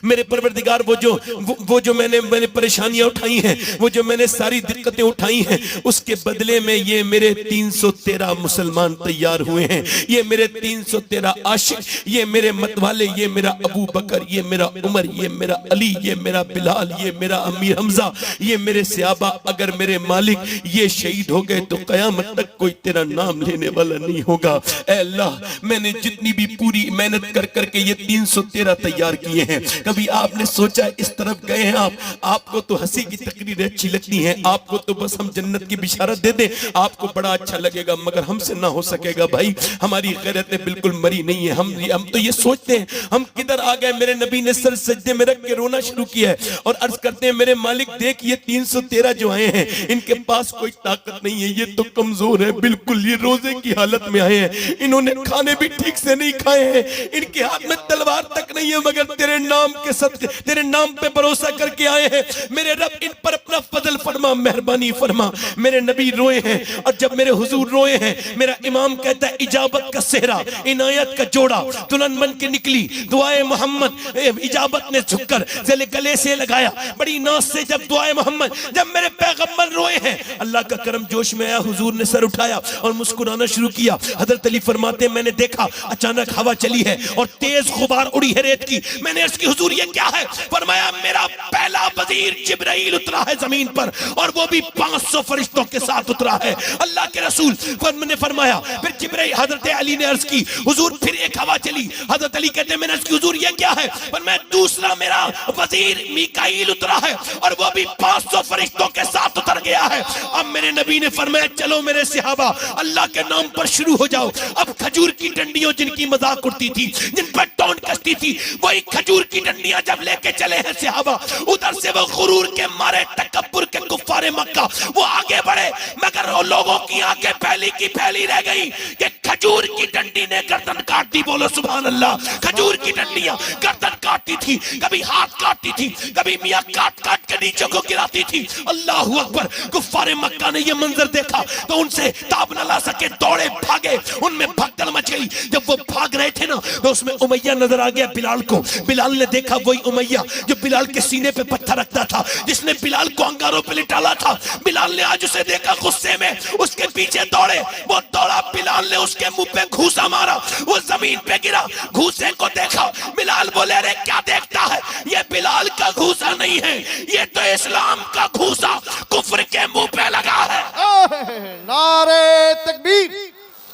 میرے پروردگار وہ جو میں نے پریشانیاں اٹھائی ہیں وہ جو میں نے ساری دقتیں اٹھائی ہیں اس کے بدلے میں یہ میرے 313 مسلمان تیار ہوئے ہیں یہ میرے 313 عاشق یہ میرے متوالے یہ میرا ابو بکر یہ میرا عمر یہ میرا علی یہ میرا بلال یہ میرا امیر حمزہ یہ میرے صحابہ اگر میرے مالک یہ شہید ہو گئے تو قیامت تک کوئی تیرا نام لینے والا نہیں ہوگا اے اللہ میں نے جتنی بھی پوری محنت کر کے یہ 313 تیار کیے ہیں کبھی آپ نے سوچا اس طرف گئے ہیں آپ کو تو ہنسی کی تقریریں اچھی لگتی ہیں آپ کو تو بس ہم جنت کی بشارت دے دیں آپ کو بڑا اچھا لگے گا مگر ہم سے نہ ہو سکے گا بھائی ہماری غیرتیں بالکل مری نہیں ہیں ہم تو یہ سوچتے ہیں ہم کدھر آ گئے میرے نبی نے سر سجدے میں رکھ کے رونا شروع کیا ہے اور عرض کرتے ہیں میرے مالک دیکھ یہ 313 جو آئے ہیں ان کے پاس کوئی طاقت نہیں ہے یہ تو کمزور ہے بالکل یہ روزے کی حالت میں آئے ہیں انہوں نے کھانے بھی ٹھیک سے نہیں کھائے ہیں ان کے ہاتھ میں تلوار تک نہیں ہے مگر تیرے نام کے صدقے تیرے نام پہ بھروسہ کر کے آئے ہیں میرے رب ان پر اپنا فضل فرما مہربانی فرما میرے نبی روئے ہیں اور جب میرے حضور روئے ہیں میرا امام کہتا ہے اجابت کا صحرا عنایت کا جوڑا دلہن بن کے نکلی دعائے محمد اجابت نے جھک کر گلے سے لگایا بڑی ناز سے جب دعائے محمد جب میرے پیغمبر روئے ہیں اللہ کا کرم جوش میں آیا حضور نے سر اٹھایا اور مسکرانا شروع کیا حضرت علی فرماتے ہیں میں نے دیکھا اچانک ہوا چلی ہے اور تیز غبار اڑی ہے ریت کی میں نے اس کی حضور یہ کیا ہے فرمایا میرا پہلا وزیر جبرائیل اترا ہے زمین پر اور وہ بھی 500 فرشتوں کے ساتھ اترا ہے اللہ کے رسول نے فرمایا پھر جبرائیل حضرت علی نے عرض کی حضور پھر ایک ہوا چلی حضرت علی کہتے ہیں میں نے اس کی حضور یہ کیا ہے فرمایا دوسرا میرا وزیر میکائیل اترا ہے اور وہ بھی 500 فرشتوں کے ساتھ اتر گیا ہے اب میرے نبی نے فرمایا چلو میرے صحابہ اللہ کے نام پر شروع ہو جاؤ اب کھجور کی ڈنڈیوں جن کی مذاق اڑتی تھی جن پر ٹونٹ کستی تھی وہی کھجور کی ڈنڈیاں جب لے کے چلے ہیں صحابہ ادھر سے وہ غرور کے مارے تکبر کے کفار مکہ وہ آگے بڑھے مگر وہ لوگوں کی آنکھیں پھیلی کی پھیلی رہ گئی کہ کھجور کی ڈنڈی نے گردن کاٹ دی بولو سبحان اللہ کھجور کی ڈنڈیاں گردن کاٹتی تھی کبھی ہاتھ کاٹتی تھی کبھی میاں کاٹ کاٹ کے نیچے کو گراتی تھی اللہ اکبر کفار مکہ نے یہ منظر دیکھا تو ان سے تاب نہ لا سکے دوڑے بھاگے ان میں بھگدڑ مچ گئی جب وہ بھاگ رہے تھے نا تو اس میں امیہ نظر آ گیا بلال کو بلال نے دیکھا وہی امیہ جو بلال کے سینے پہ پتھر رکھتا تھا جس نے بلال کو انگاروں پہ لٹالا تھا بلال نے آج اسے دیکھا غصے میں اس کے پیچھے دوڑے وہ دوڑا بلال نے اس کے منہ پہ گھوسا مارا وہ زمین پہ گرا گھوسے کو دیکھا بلال بولے رے کیا دیکھتا ہے یہ بلال کا گھوسا نہیں ہے یہ تو اسلام کا گھوسا کفر کے منہ پہ لگا ہے نعرہ تکبیر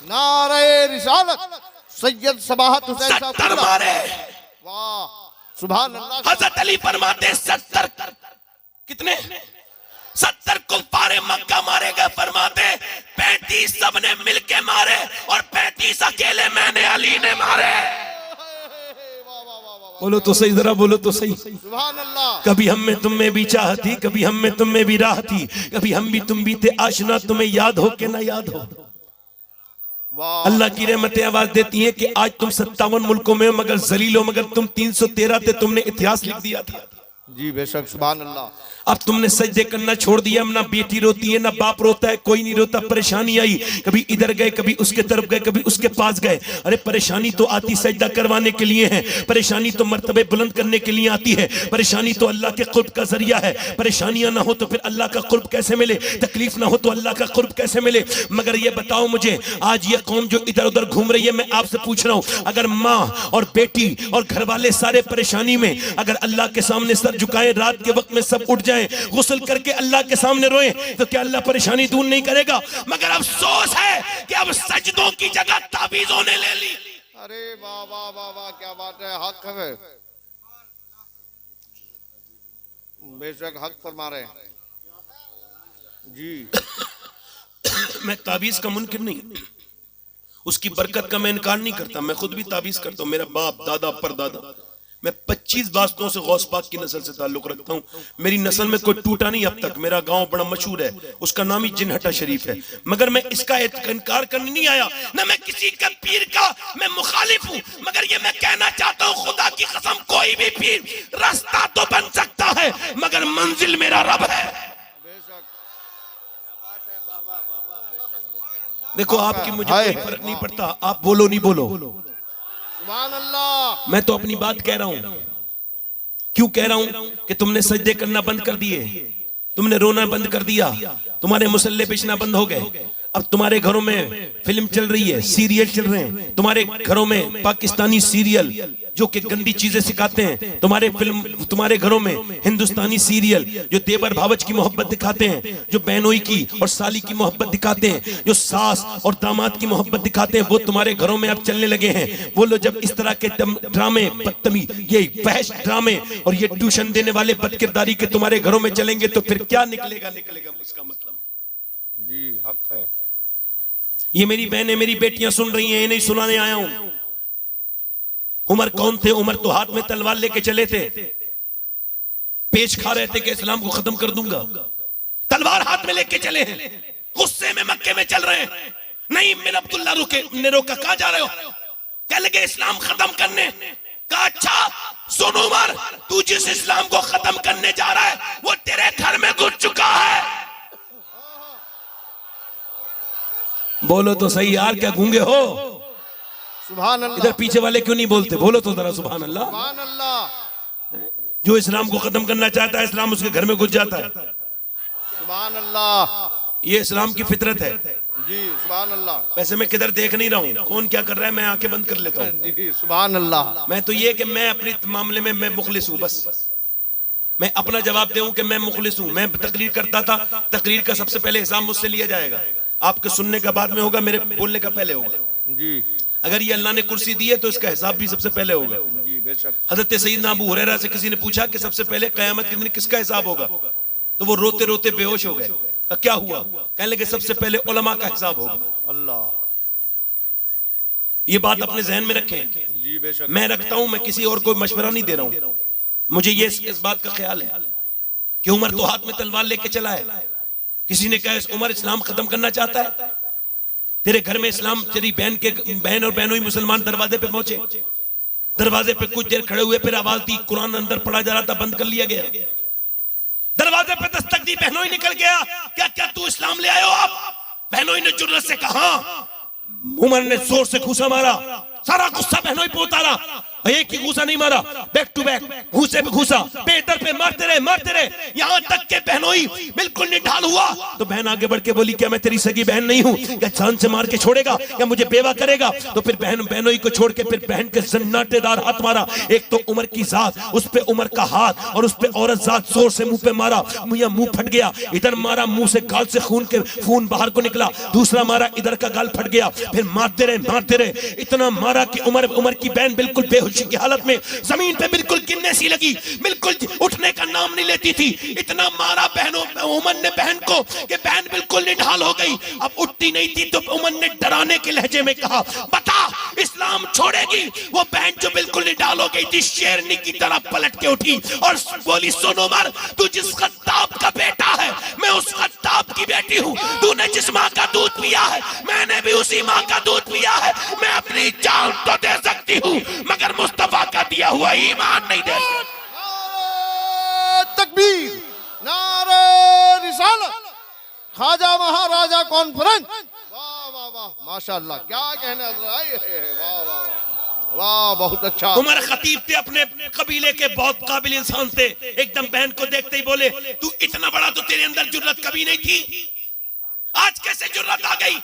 نعرہ رسالت سید صباحت حسین صاحب 70 مارے واہ سبحان اللہ حضرت علی فرماتے 70 کتنے 70 کفار مکہ مارے گئے فرماتے 35 سب نے مل کے مارے اور 35 اکیلے میں نے علی نے مارے بولو تو صحیح، ذرا بولو تو صحیح. سبحان اللہ. کبھی ہم میں تم میں بھی چاہ تھی، کبھی ہم میں تم میں بھی راہ تھی، کبھی ہم بھی تم بھی تھے آشنا، تمہیں یاد ہو کہ نہ یاد ہو. واہ اللہ کی رحمتیں آواز دیتی ہیں کہ آج تم 57 ملکوں میں ہو مگر ذلیل ہو، مگر تم 313 تھے، تم نے اتہاس لکھ دیا تھا. جی بے شک. سبحان اللہ. اب تم نے سجدے کرنا چھوڑ دیا. نہ بیٹی روتی ہے، نہ باپ روتا ہے، کوئی نہیں روتا. پریشانی آئی، کبھی ادھر گئے، کبھی اس کے طرف گئے، کبھی اس کے پاس گئے. ارے پریشانی تو آتی سجدہ کروانے کے لیے ہے، پریشانی تو مرتبے بلند کرنے کے لیے آتی ہے، پریشانی تو اللہ کے قرب کا ذریعہ ہے. پریشانیاں نہ ہو تو پھر اللہ کا قرب کیسے ملے؟ تکلیف نہ ہو تو اللہ کا قرب کیسے ملے؟ مگر یہ بتاؤ مجھے، آج یہ قوم جو ادھر ادھر گھوم رہی ہے، میں آپ سے پوچھ رہا ہوں، اگر ماں اور بیٹی اور گھر والے سارے پریشانی میں، اگر اللہ کے سامنے سر جھکائیں، رات کے وقت میں سب اٹھ جائیں، غسل کر کے اللہ کے سامنے روئیں، تو کیا اللہ پریشانی دور نہیں کرے گا؟ مگر افسوس ہے کہ اب سجدوں کی جگہ تعویذوں نے لے لی. ارے واہ واہ واہ واہ، کیا بات ہے. حق ہے بے شک، حق فرما رہے ہیں. جی میں تعویذ کا منکر نہیں، اس کی برکت کا میں انکار نہیں کرتا. میں خود بھی تعویذ کرتا ہوں، میرا باپ دادا پردادا. میں 25 واسطوں سے غوث پاک کی نسل سے تعلق رکھتا ہوں. میری نسل میں کوئی ٹوٹا نہیں اب تک. میرا گاؤں بڑا مشہور ہے، اس کا نام ہی جنہٹا شریف ہے. مگر میں اس کا انکار کرنے نہیں آیا، نہ میں کسی کا پیر کا میں مخالف ہوں. مگر یہ میں کہنا چاہتا ہوں، خدا کی قسم کوئی بھی پیر راستہ تو بن سکتا ہے، مگر منزل میرا رب ہے. دیکھو آپ کی مجھے کوئی فرق نہیں پڑتا، آپ بولو نہیں بولو. سبحان اللہ. میں تو اپنی بات کہہ رہا ہوں. کیوں کہہ رہا ہوں؟ کہ تم نے سجدے کرنا بند کر دیے، تم نے رونا بند کر دیا، تمہارے مسلح بچنا بند ہو گئے. اب تمہارے گھروں میں فلم چل رہی ہے، سیریل چل رہے ہیں. تمہارے گھروں میں پاکستانی سیریل جو کہ گندی چیزیں سکھاتے ہیں. تمہارے گھروں میں ہندوستانی سیریل جو دیور بھاوچ کی محبت دکھاتے ہیں، جو بہنوئی کی اور سالی کی محبت دکھاتے ہیں، جو ساس اور داماد کی محبت دکھاتے ہیں، وہ تمہارے گھروں میں اب چلنے لگے ہیں. بولو جب اس طرح کے ڈرامے، بدتمیز، یہ فحش ڈرامے اور یہ ٹیوشن دینے والے بدکرداری کے تمہارے گھروں میں چلیں گے تو پھر کیا نکلے گا اس کا مطلب. جی حق ہے. یہ میری بہنیں، میری بیٹیاں سن رہی ہیں، انہیں سنانے آیا ہوں. عمر کون تھے؟ عمر تو ہاتھ میں تلوار لے کے چلے تھے، پیچ کھا رہے تھے کہ اسلام کو ختم کر دوں گا. تلوار ہاتھ میں لے کے چلے ہیں، غصے میں مکے میں چل رہے ہیں. نہیں بن عبداللہ نے روکا، کہاں جا رہے ہو؟ کہہ لگے اسلام ختم کرنے. کہا اچھا سن عمر، تو جس اسلام کو ختم کرنے جا رہا ہے وہ تیرے گھر میں گھس چکا ہے. بولو تو صحیح یار، کیا گونگے ہو؟ سبحان اللہ. ادھر پیچھے والے کیوں نہیں بولتے؟ بولو تو ذرا سبحان اللہ. سبحان اللہ. جو اسلام کو ختم کرنا چاہتا ہے، اسلام اس کے گھر میں گھس جاتا ہے. سبحان اللہ. یہ اسلام کی فطرت ہے. جی سبحان اللہ. ویسے میں کدھر دیکھ نہیں رہا ہوں، کون کیا کر رہا ہے، میں آنکھیں بند کر لیتا ہوں. جی سبحان اللہ. میں تو یہ کہ میں اپنے معاملے میں میں مخلص ہوں. بس میں اپنا جواب دے ہوں کہ میں مخلص ہوں. میں تقریر کرتا تھا، تقریر کا سب سے پہلے حساب مجھ سے لیا جائے گا. آپ کے سننے کا بعد میں ہوگا، میرے بولنے کا پہلے ہوگا. جی اگر یہ اللہ نے کرسی دی ہے تو اس کا حساب بھی سب سے پہلے ہوگا. جی بے شک. حضرت سیدنا ابو ہریرہ سے کسی نے پوچھا کہ سب سے پہلے قیامت کے دن کس کا حساب ہوگا، تو وہ روتے روتے بے ہوش ہو گئے. کہا کیا ہوا؟ کہنے لگے سب سے پہلے علماء کا حساب ہوگا. اللہ. یہ بات اپنے ذہن میں رکھیں. جی بے شک. میں رکھتا ہوں، میں کسی اور کو مشورہ نہیں دے رہا ہوں. مجھے یہ اس بات کا خیال ہے کہ عمر تو ہاتھ میں تلوار لے کے چلا ہے. کسی نے کہا عمر اسلام ختم کرنا چاہتا ہے، تیرے گھر میں اسلام. تیری بہن اور بہنوئی مسلمان دروازے پہ پہنچے، دروازے پہ کچھ دیر کھڑے ہوئے، پھر آواز دی، قرآن اندر پڑھا جا رہا تھا، بند کر لیا گیا. دروازے پہ دستک دی، بہنوئی نکل گیا، کیا تو اسلام لے آئے ہو آپ؟ بہنوئی نے جرأت سے کہا. عمر نے زور سے گھوسا مارا، سارا غصہ بہنوئی پہ اتارا. ایک ہی گھوسا نہیں مارا، بیک ٹو بیک گھوسے پہ گھوسا، پیٹر پہ مارتے رہے یہاں تک کہ بہنوئی بالکل نڈھال ہوا. تو بہن آگے بڑھ کے بولی کیا میں تیری سگی بہن نہیں ہوں؟ کیا جان سے مار کے چھوڑے گا یا مجھے بیوہ کرے گا؟ تو پھر بہنوئی کو چھوڑ کے پھر بہن کے زناٹے دار ہاتھ مارا. ایک تو عمر کی ذات، اس پہ عمر کا ہاتھ، اور اس پہ عورت ذات، زور سے منہ پہ مارا. منہ پھٹ گیا. ادھر مارا، منہ سے گال سے خون باہر کو نکلا. دوسرا مارا، ادھر کا گال پھٹ گیا. پھر مارتے رہے اتنا مارا کہ عمر کی بہن بالکل بے ہوش ہوشی کی حالت میں زمین پہ بالکل گرنے سی لگی, بالکل اٹھنے کا نام نہیں لیتی تھی. اتنا مارا بہنوں عمر نے بہن کو کہ بہن بالکل نڈھال ہو گئی, اب اٹھتی نہیں تھی. تو عمر نے ڈرانے کے لہجے میں کہا بتا اسلام چھوڑے گی؟ وہ بہن جو بالکل نڈھال ہو گئی تھی شیرنی کی طرح پلٹ کے اٹھی اور بولی سن عمر, تو جس خطاب کا بیٹا ہے میں اس خطاب کی بیٹی ہوں. تو نے جس ماں کا دودھ پیا ہے میں نے بھی اسی ماں کا دودھ پیا ہے. میں اپنی جان تو دے سکتی ہوں مگر مصطفیٰ کا دیا ہوا ایمان نہیں دے سکتی. تکبیر, نعرہ رسالت, خواجہ مہاراجہ کانفرنس. واہ واہ واہ, ماشاءاللہ, کیا کہنا ہے, واہ واہ واہ, بہت اچھا. عمر خطیب تھے, اپنے قبیلے کے بہت قابل انسان تھے. ایک دم بہن کو دیکھتے ہی بولے تو اتنا بڑا تو تیرے اندر جرت کبھی نہیں تھی, آج کیسے جرت آ گئی؟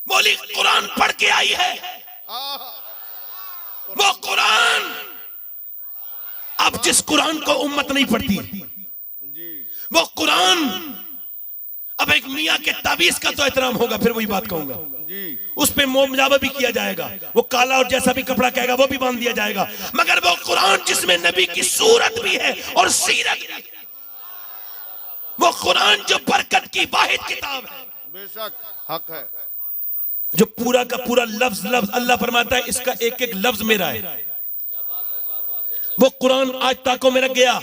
بولی قرآن پڑھ کے آئی ہے. وہ قرآن, اب جس قرآن کو امت نہیں پڑھتی وہ قرآن, اب ایک میاں کے تعویذ کا تو احترام ہوگا, پھر وہی بات کہوں گا, اس پہ مومجابہ بھی کیا جائے گا, وہ کالا اور جیسا بھی کپڑا کہے گا وہ بھی باندھ دیا جائے گا, مگر وہ قرآن جس میں نبی کی صورت بھی ہے اور سیرت بھی, وہ قرآن جو برکت کی واحد کتاب ہے, بے شک حق ہے, جو پورا کا پورا لفظ اللہ فرماتا ہے اس کا ایک ایک لفظ میرا ہے. وہ قرآن آج تاکوں میں رکھ گیا.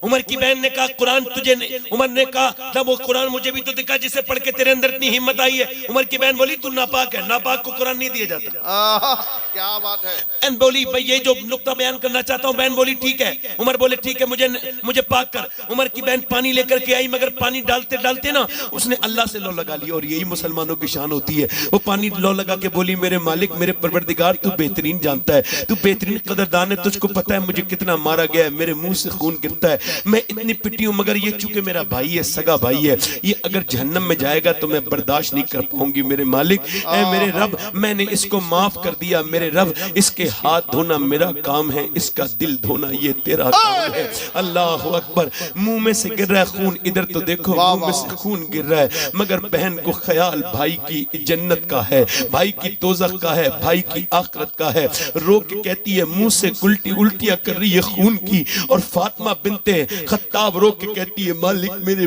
عمر کی بہن نے کہا قرآن تجھے نہیں, عمر نے کہا تب وہ قرآن مجھے بھی تو دکھا جسے پڑھ کے تیرے اندر اتنی ہمت آئی ہے. عمر کی بہن بولی تو ناپاک ہے, ناپاک کو قرآن نہیں دیا جاتا. کیا بات ہے. بہن بولی بھئی یہ جو نقطہ بیان کرنا چاہتا ہوں. بہن بولی ٹھیک ہے. عمر بولے ٹھیک ہے مجھے پاک کر. عمر کی بہن پانی لے کر کے آئی, مگر پانی ڈالتے ڈالتے نا اس نے اللہ سے لو لگا لی, اور یہی مسلمانوں کی شان ہوتی ہے. وہ پانی لو لگا کے بولی میرے مالک میرے پروردگار تو بہترین جانتا ہے, تو بہترین قدردان ہے, تجھ کو پتہ ہے مجھے کتنا مارا گیا ہے, میرے منہ سے خون گرتا ہے, میں اتنی پٹی ہوں, مگر یہ چونکہ میرا بھائی ہے, سگا بھائی ہے, یہ اگر جہنم میں جائے گا تو میں برداشت نہیں کر پاؤں گی. میرے مالک اے میرے رب میں نے اس کو معاف کر دیا. میرے رب اس کے ہاتھ دھونا میرا کام ہے, اس کا دل دھونا یہ تیرا کام ہے. اللہ اکبر. منہ میں سے گر رہا ہے خون, ادھر تو دیکھو منہ میں سے خون گر رہا ہے, مگر بہن کو خیال بھائی کی جنت کا ہے, بھائی کی دوزخ کا ہے, بھائی کی آخرت کا ہے. رو کے کہتی ہے منہ سے الٹیاں کر رہی ہے خون کی, اور فاطمہ بنت خطاب رو کے کہتی ہے مالک میرے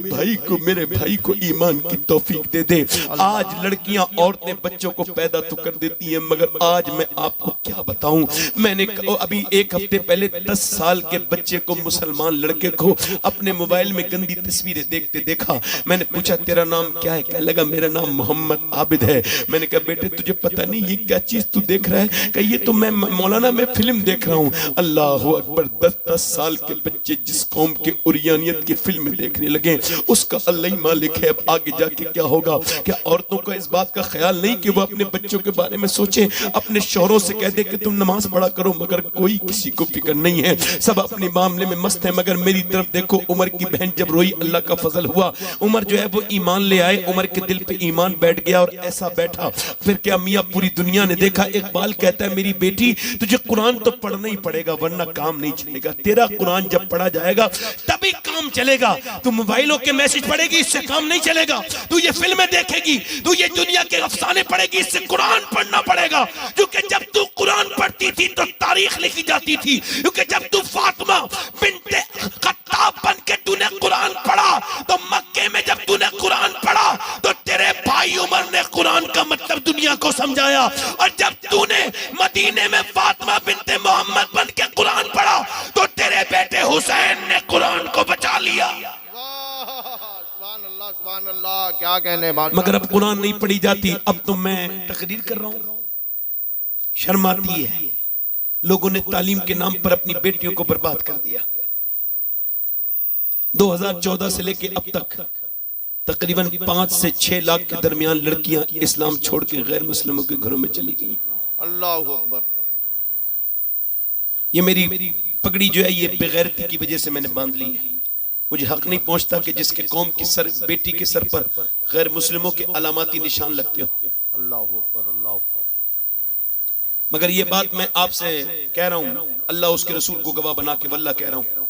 بھائی کو ایمان کی توفیق دے دے. آج لڑکیاں عورتیں بچوں کو پیدا تو کر دیتی ہیں, مگر آج میں آپ کو کیا بتاؤں, میں نے ابھی ایک ہفتے پہلے 10 سال کے بچے کو, مسلمان لڑکے کو اپنے موبائل میں گندی تصویریں دیکھتے دیکھا. میں نے پوچھا تیرا نام کیا ہے؟ کہنے لگا میرا نام محمد عابد ہے. میں نے کہا بیٹے تجھے پتہ نہیں یہ کیا چیز تو دیکھ رہا ہے؟ کہ یہ تو میں مولانا میں فلم دیکھ رہا ہوں. اللہ اکبر. 10 سال کے بچے جس قوم کے عریانیت کی فلمیں دیکھنے لگے اس کا اللہ ہی مالک ہے. اب آگے جا کے کیا ہوگا؟ کیا عورتوں کا اس بات کا خیال نہیں کہ وہ اپنے بچوں کے بارے میں سوچیں, اپنے شوہروں سے کہہ دے کہ تم نماز پڑھا کرو, مگر کوئی کسی کو فکر نہیں ہے, سب اپنے معاملے میں مست ہیں. مگر میری طرف دیکھو, عمر کی بہن جب روئی اللہ کا فضل ہوا, عمر جو ہے وہ ایمان لے آئے, عمر کے دل پہ ایمان بیٹھ گیا, اور ایسا بیٹھا پھر کیا میاں پوری دنیا نے دیکھا. اقبال کہتا ہے میری بیٹی تجھے قرآن تو پڑھنا ہی پڑے گا ورنہ کام نہیں چلے گا. تیرا قرآن جب پڑھا جائے گا تبھی کام چلے گا. تو موبائلوں کے میسج پڑھے گی اس سے کام نہیں چلے گا, تو یہ فلمیں دیکھے گی, تو یہ دنیا کے افسانے پڑھے گی, اس سے قرآن پڑھنا پڑے گا. کیونکہ جب تو قرآن پڑھتی تھی تو تاریخ لکھی جاتی تھی, کیونکہ جب تو فاطمہ بنت خطاب بن کے تو نے قرآن پڑھا تو مکے میں جب تو نے قرآن پڑھا تو تیرے بھائی عمر نے قرآن کا مطلب دنیا کو سمجھایا, اور جب تو نے مدینے میں فاطمہ بنت محمد بن کے قرآن پڑھا تو تیرے بیٹے حسین نے قرآن کو بچا لیا. سبحان اللہ, کیا کہنے. مگر اب قرآن نہیں پڑھی جاتی. اب تو میں تقریر کر رہا ہوں, شرم آتی ہے. لوگوں نے تعلیم کے نام پر اپنی بیٹیوں کو برباد کر دیا. 2014 سے لے کے اب تک تقریباً 5 سے 6 لاکھ کے درمیان لڑکیاں اسلام چھوڑ کے غیر مسلموں کے گھروں میں چلی گئی. اللہ اکبر. یہ میری پگڑی جو ہے یہ بغیرتی کی وجہ سے میں نے باندھ لی ہے. مجھے حق نہیں پہنچتا کہ جس کے قوم کی بیٹی کے سر پر غیر مسلموں کے علاماتی نشان لگتے ہو. اللہ اکبر, اللہ اکبر. مگر یہ بات میں آپ سے کہہ رہا ہوں, اللہ اس کے رسول کو گواہ بنا کے واللہ کہہ رہا ہوں,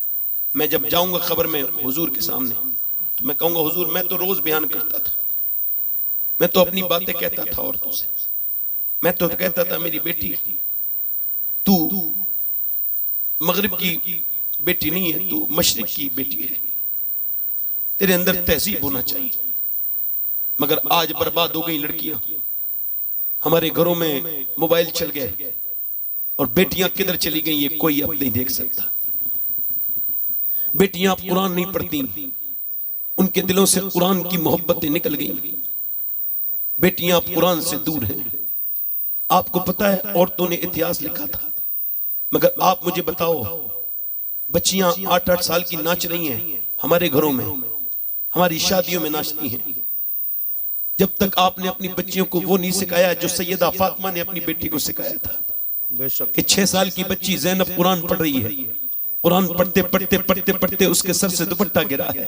میں جب جاؤں گا خبر میں حضور کے سامنے تو میں کہوں گا حضور میں تو روز بیان کرتا تھا, میں تو اپنی باتیں کہتا تھا عورتوں سے, میں تو کہتا تھا میری بیٹی تو مغرب کی بیٹی نہیں ہے، تو مشرق کی بیٹی ہے، تیرے اندر تہذیب ہونا چاہیے۔ مگر آج برباد ہو گئی لڑکیاں، ہمارے گھروں میں موبائل چل گئے اور بیٹیاں کدھر چلی گئی یہ کوئی اب نہیں دیکھ سکتا۔ بیٹیاں اب قرآن نہیں پڑھتی، ان کے دلوں سے قرآن کی محبتیں نکل گئی، بیٹیاں اب قرآن سے دور ہیں۔ آپ کو پتا ہے عورتوں نے اتہاس لکھا تھا، مگر آپ مجھے بتاؤ، بچیاں 8-8 سال کی ناچ رہی ہیں ہمارے گھروں میں، ہماری شادیوں میں ناچتی ہیں۔ جب تک آپ نے اپنی بچیوں کو وہ نہیں سکھایا جو سیدہ فاطمہ نے اپنی بیٹی کو سکھایا تھا، بے شک کہ 6 سال کی بچی زینب قرآن پڑھ رہی ہے، قرآن پڑھتے پڑھتے پڑھتے پڑھتے اس کے سر سے دوپٹہ گرا ہے،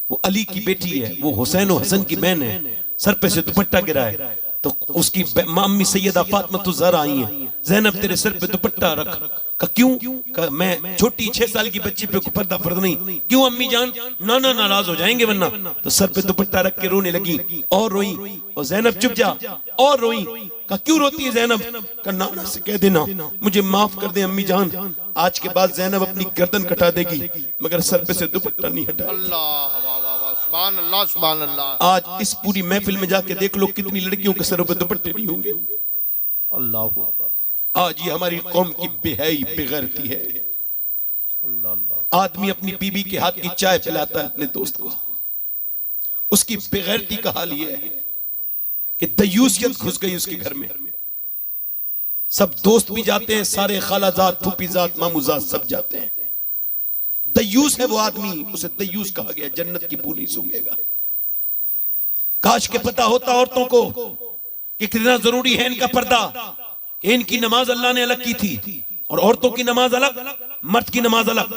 وہ علی کی بیٹی ہے، وہ حسین و حسن کی بہن ہے، سر پہ سے دوپٹہ گرا ہے، تو اس کی امی سیدہ فاطمہ الزہرا آئی ہیں، زینب تیرے سر پہ دوپٹہ رکھ، کہ کیوں؟ کہ میں چھوٹی 6 سال کی بچی پہ پردہ فرض نہیں، کیوں امی جان؟ نانا ناراض ہو جائیں گے ورنہ، تو سر پہ دوپٹہ رکھ کے رونے لگی اور روئی، اور زینب چپ جا اور روئی، کہ کیوں روتی ہے زینب؟ کہ نانا سے کہہ دینا مجھے معاف کر دیں امی جان، آج کے بعد زینب اپنی گردن کٹا دے گی مگر سر پہ سے دوپٹہ نہیں ہٹائے۔ اللہ واہ واہ واہ، سبحان اللہ سبحان اللہ، آج اس پوری محفل میں جا کے دیکھ لو کتنی لڑکیوں کے سروں پہ دوپٹے نہیں ہوں گے۔ اللہ اکبر، آج یہ ہماری قوم کی بے حیائی بے غیرتی ہے۔ اللہ اللہ، آدمی اپنی بیوی کے ہاتھ کی چائے پلاتا ہے اپنے دوست کو، اس کی بے غیرتی کا حال یہ ہے کہ دیوسیت گھس گئی اس کے گھر میں، سب دوست بھی جاتے ہیں، سارے خالہ زاد پھوپھی زاد مامو زاد سب جاتے ہیں، دیوس ہے وہ آدمی، اسے دیوس کہا گیا، جنت کی بو نہیں سونگے گا۔ کاش کے پتہ ہوتا عورتوں کو کہ کتنا ضروری ہے ان کا پردہ، کہ ان کی نماز اللہ نے الگ کی تھی، اور عورتوں کی نماز الگ، مرد کی نماز الگ۔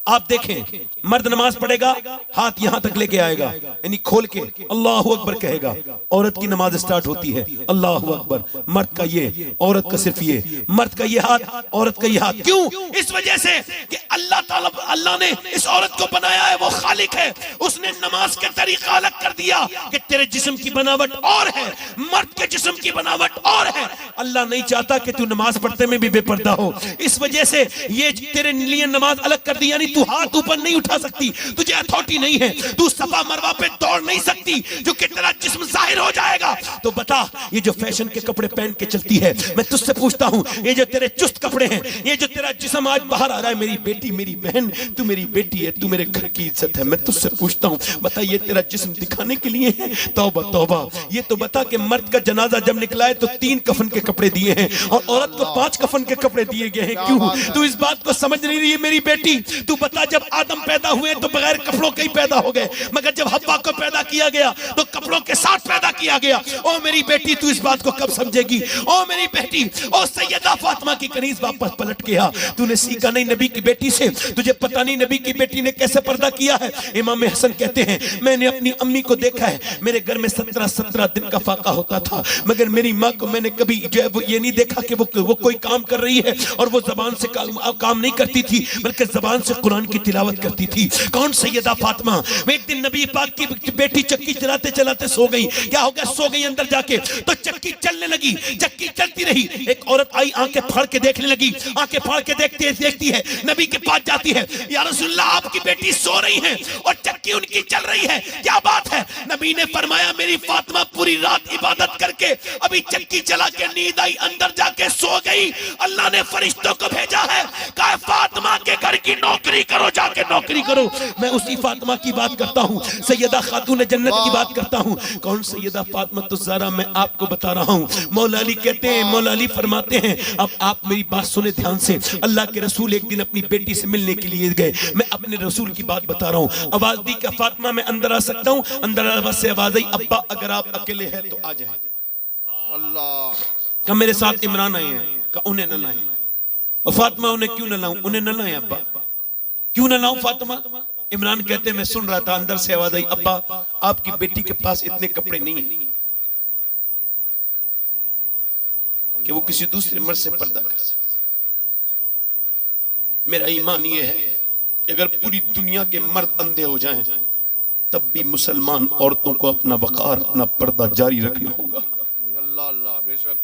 آپ دیکھیں مرد نماز پڑھے گا ہاتھ یہاں تک لے کے آئے گا، یعنی کھول کے اللہ اکبر کہے گا، عورت کی نماز سٹارٹ ہوتی ہے اللہ اکبر، مرد کا یہ، عورت کا صرف یہ، مرد کا یہ ہاتھ، عورت کا یہ ہاتھ۔ کیوں؟ اس وجہ سے کہ اللہ تعالیٰ، اللہ نے اس عورت کو بنایا ہے، وہ خالق ہے، اس نے نماز کے طریقہ الگ کر دیا کہ تیرے جسم کی بناوٹ اور ہے، مرد کے جسم کی بناوٹ اور ہے۔ اللہ نہیں چاہتا کہ تو نماز پڑھتے میں بھی بے پردہ ہو، اس وجہ سے یہ تیرے لیے نماز الگ کر دی، یعنی تو ہاتھ اوپر نہیں اٹھا سکتی، تجھے اتھارٹی نہیں ہے، تو صفا مروہ پہ دوڑ نہیں سکتی جو کہ تیرا جسم ظاہر ہو جائے گا۔ تو بتا، یہ جو فیشن کے کپڑے پہن کے چلتی ہے، میں تجھ سے پوچھتا ہوں، یہ جو تیرے چست کپڑے ہیں، یہ جو تیرا جسم آج باہر آ رہا ہے، میری بیٹی میری بہن، تو میری بیٹی ہے، تو میرے گھر کی عزت ہے، میں تجھ سے پوچھتا ہوں، بتا یہ تیرا جسم دکھانے کے لیے ہے؟ توبہ توبہ، یہ تو بتا کہ مرد کا جنازہ جب نکلا ہے تو 3 کفن کے کپڑے دیے ہیں اور عورت کو 5 کفن کے کپڑے دیے گئے ہیں، کیوں؟ تو اس بات کو سمجھ نہیں رہی ہے میری بیٹی؟ تو بتا جب آدم پیدا ہوئے تو بغیر کپڑوں کے ہی پیدا ہو گئے، مگر جب حوا کو پیدا کیا گیا تو کپڑوں کے ساتھ پیدا کیا گیا۔ او میری بیٹی تو اس بات کو کب سمجھے گی؟ او میری بیٹی، او سیدہ فاطمہ کی کنیز واپس پلٹ گیا، تو نے سیکھا نہیں نبی کی بیٹی سے، تجھے پتہ نہیں نبی کی بیٹی نے کیسے پردہ کیا ہے۔ امام حسن کہتے ہیں میں نے اپنی امی کو دیکھا ہے، میرے گھر میں 17 دن کا فاقہ ہوتا تھا، مگر میری ماں کو میں نے کبھی جو ہے وہ یہ نہیں دیکھا کہ وہ کوئی کام کر رہی ہے اور وہ زبان سے کام نہیں کرتی تھی بلکہ زبان سے قرآن کی تلاوت کرتی تھی۔ کون؟ سیدہ فاطمہ۔ وہ ایک دن نبی پاک کی بیٹی چکی چلاتے چلاتے سو گئی، کیا ہو گیا؟ سو گئی اندر جا کے، تو چکی چلنے لگی، چکی چلتی رہی، ایک عورت آئی آنکھیں پھاڑ کے دیکھنے لگی، آنکھیں پھاڑ کے دیکھتی ہے، نبی کے پاس جاتی ہے، یا رسول اللہ آپ کی بیٹی سو رہی ہے اور چکی ان کی چل رہی ہے، کیا بات ہے؟ نبی نے فرمایا میری فاطمہ پوری رات عبادت کر کے ابھی چکی چلا کے نیند آئی، اندر جا کے سو گئی، اللہ نے فرشتوں کو بھیجا ہے، کہا فاطمہ کے گھر کی نوکری کرو، جا کے نوکری کرو۔ میں اسی فاطمہ کی بات کرتا ہوں، سیدہ خاتون جنت کی بات کرتا ہوں۔ کون؟ سیدہ فاطمہ الزہرا۔ میں آپ کو بتا رہا ہوں، مولا علی کہتے ہیں، مولا علی فرماتے ہیں، اب آپ میری بات سنیں دھیان سے، اللہ کے رسول ایک دن اپنی بیٹی سے ملنے کے لیے گئے، میں اپنے رسول کی بات بتا رہا ہوں، آواز دی کہ فاطمہ میں اندر آ سکتا ہوں؟ اندر آواز سے آواز آئی ابا اگر آپ اکیلے ہیں تو آ جائیں۔ اللہ، کہ میرے ساتھ عمران آئے ہیں، کہ انہیں نہ لائیں۔ اور فاطمہ انہیں کیوں نہ لاؤں؟ انہیں نہ لائیں ابا، کیوں نہ لاؤں فاطمہ؟ عمران کہتے ہیں میں سن رہا تھا، اندر سے آواز آئی ابا آپ کی بیٹی کے پاس اتنے کپڑے نہیں ہیں کہ وہ کسی دوسرے مرد سے پردہ کر سکے۔ میرا ایمان یہ ہے کہ اگر پوری دنیا کے مرد اندھے ہو جائیں تب بھی مسلمان عورتوں کو اپنا وقار، اپنا پردہ جاری رکھنا ہوگا۔ اللہ اللہ، بے شک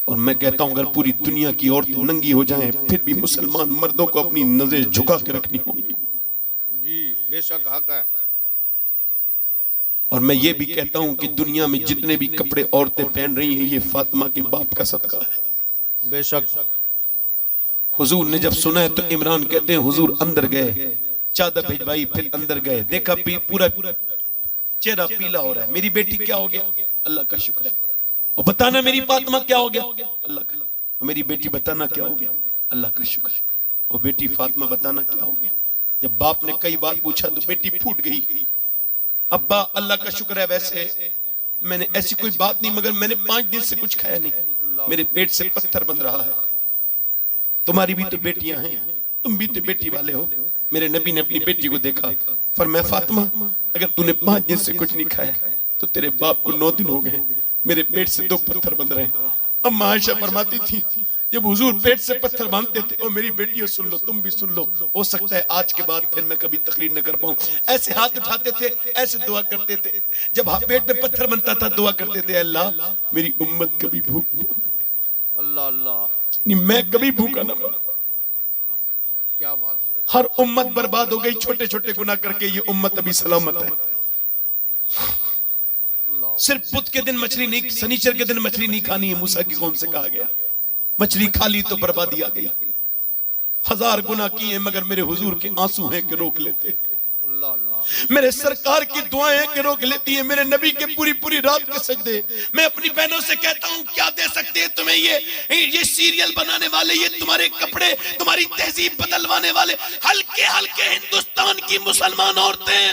اور میں کہتا ہوں اگر پوری دنیا کی عورتیں ننگی ہو جائیں پھر بھی مسلمان مردوں کو اپنی نظر جھکا کے رکھنی ہوں گی. جی بے شک حق ہے. اور میں یہ بھی کہتا ہوں کہ دنیا میں جتنے بھی کپڑے عورتیں پہن رہی ہیں یہ فاطمہ کے باپ کا صدقہ ہے. بے شک. حضور نے جب سنا ہے تو عمران کہتے ہیں حضور اندر گئے, چادر بھیجوائی, پھر اندر گئے, دیکھا پورا چہرہ پیلا ہو رہا ہے. میری بیٹی کیا ہو گیا؟ اللہ کا شکر ہے. اور بتانا میری فاطمہ کیا ہو گیا؟ اللہ کا. میری بیٹی بتانا کیا ہو گیا؟ اللہ کا شکر ہے. اور بیٹی فاطمہ بتانا کیا ہو گیا؟ جب باپ نے کئی بات پوچھا تو بیٹی پھوٹ گئی. ابا اللہ کا شکر ہے ویسے میں نے ایسی کوئی بات نہیں, مگر میں نے 5 دن سے کچھ کھایا نہیں, میرے پیٹ سے پتھر بن رہا ہے. تمہاری بھی تو بیٹیاں ہیں, تم بھی تو بیٹی والے ہو. میرے نبی نے اپنی بیٹی کو دیکھا, فرمایا فاطمہ اگر تو نے 5 دن سے کچھ نہیں کھایا تو تیرے باپ کو 9 دن ہو گئے, میرے پیٹ سے 2 پتھر بن رہے ہیں. اما عائشہ فرماتی تھی جب حضور پیٹ سے پتھر باندھتے تھے, اور میری بیٹیوں سن لو, تم بھی سن لو, ہو سکتا ہے آج کے بعد پھر میں کبھی تقریر نہ کر پاؤں, ایسے ہاتھ اٹھاتے تھے, ایسے دعا کرتے تھے. جب پیٹ پہ پتھر بنتا تھا دعا کرتے تھے اللہ میری امت کبھی بھوک نہ مرے, اللہ اللہ میں کبھی بھوکا نہ مروں. کیا بات ہے. ہر امت برباد ہو گئی چھوٹے چھوٹے گناہ کر کے, یہ امت ابھی سلامت ہے. صرف بدھ کے دن مچھلی نہیں, سنیچر کے دن مچھلی نہیں کھانی ہے, موسیٰ کی قوم سے کہا گیا. مچھلی کھا لی تو بربادی آ گئی. 1000 گناہ کیے مگر میرے حضور کے آنسو ہیں کہ روک لیتے, اللہ اللہ. میرے سرکار کی دعائیں ہیں کہ روک لیتی ہیں, میرے نبی کے پوری رات کے سجدے. میں اپنی بہنوں سے کہتا ہوں کیا دے سکتے ہیں تمہیں یہ سیریل بنانے والے, یہ تمہارے کپڑے, تمہاری تہذیب بدلوانے والے ہلکے ہلکے ہندوستان کی مسلمان عورتیں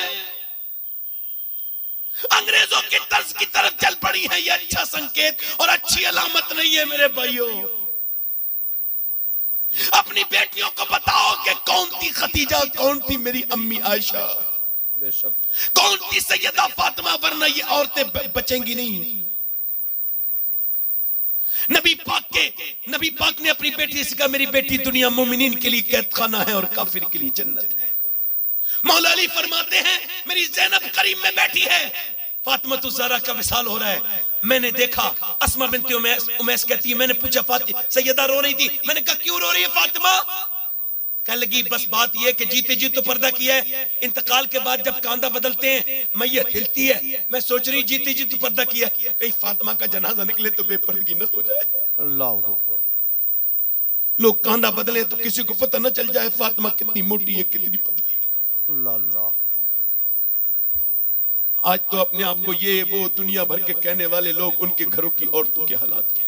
انگریزوں کی طرز کی طرف چل پڑی ہیں. یہ اچھا سنکیت اور اچھی علامت نہیں ہے میرے بھائیوں. اپنی بیٹیوں کو بتاؤ کہ کون تھی خدیجہ, کون تھی میری امی عائشہ, بے شک. کون تھی سیدہ فاطمہ, ورنہ یہ عورتیں بچیں گی نہیں. نبی پاک نے اپنی بیٹی سے کہا میری بیٹی دنیا مومنین کے لیے قید خانہ ہے اور کافر کے لیے جنت ہے. مولا علی فرماتے ہیں میری زینب قریب میں بیٹھی ہے, فاطمہ الزہرا کا وصال ہو رہا ہے. میں نے دیکھا اسما بنت امیس کہتی ہے میں نے پوچھا سیدہ رو رہی تھی, میں نے کہا کیوں رو رہی ہے فاطمہ؟ کہنے لگی بس بات یہ کہ جیتے جی تو پردہ کیا ہے, انتقال کے بعد جب کاندھا بدلتے ہیں میت ہلتی ہے, میں سوچ رہی جیتے جی تو پردہ کیا ہے, کہیں فاطمہ کا جنازہ نکلے تو بے پردگی نہ ہو جائے. اللہ اکبر. لوگ کاندھا بدلے تو کسی کو پتہ نہ چل جائے فاطمہ کتنی موٹی ہے کتنی پتلی ہے. اللہ اللہ. آج تو اپنے آپ کو یہ وہ دنیا بھر کے کہنے والے لوگ ان کے گھروں کی عورتوں کے حالات کیا.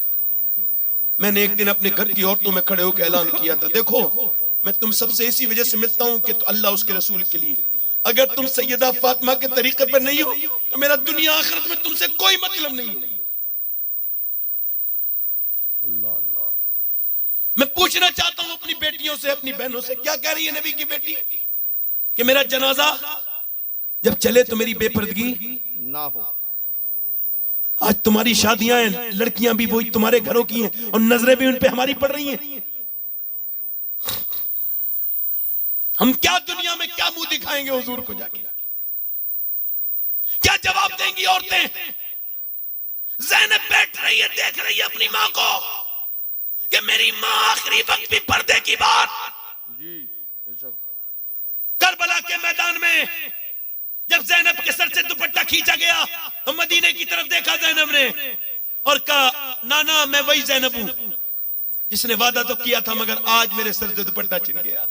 میں نے ایک دن اپنے گھر کی عورتوں میں کھڑے ہو کے اعلان کیا تھا دیکھو میں تم سب سے اسی وجہ سے ملتا ہوں کہ تو اللہ اس کے رسول کے لیے, اگر تم سیدہ فاطمہ کے طریقے پر نہیں ہو تو میرا دنیا آخرت میں تم سے کوئی مطلب نہیں ہے. اللہ اللہ. میں پوچھنا چاہتا ہوں اپنی بیٹیوں سے, اپنی بہنوں سے, کیا کہہ رہی ہے نبی کی بیٹی کہ میرا جنازہ جب چلے تو میری بے پردگی نہ ہو. آج تمہاری شادیاں ہیں, لڑکیاں بھی وہی تمہارے گھروں کی ہیں اور نظریں بھی ان پہ ہماری پڑ رہی ہیں. ہم کیا دنیا میں کیا منہ دکھائیں گے حضور کو جا کے, کیا جواب دیں گی عورتیں؟ زینب بیٹھ رہی ہے دیکھ رہی ہے اپنی ماں کو کہ میری ماں آخری وقت بھی پردے کی بات. جی بے شک. کربلا کے میدان میں جب زینب کے سر سے دوپٹہ کھینچا گیا تو مدینے کی طرف دیکھا زینب نے اور کہا نانا میں وہی زینب ہوں جس نے وعدہ تو کیا تھا مگر آج میرے سر سے دوپٹہ چھن گیا.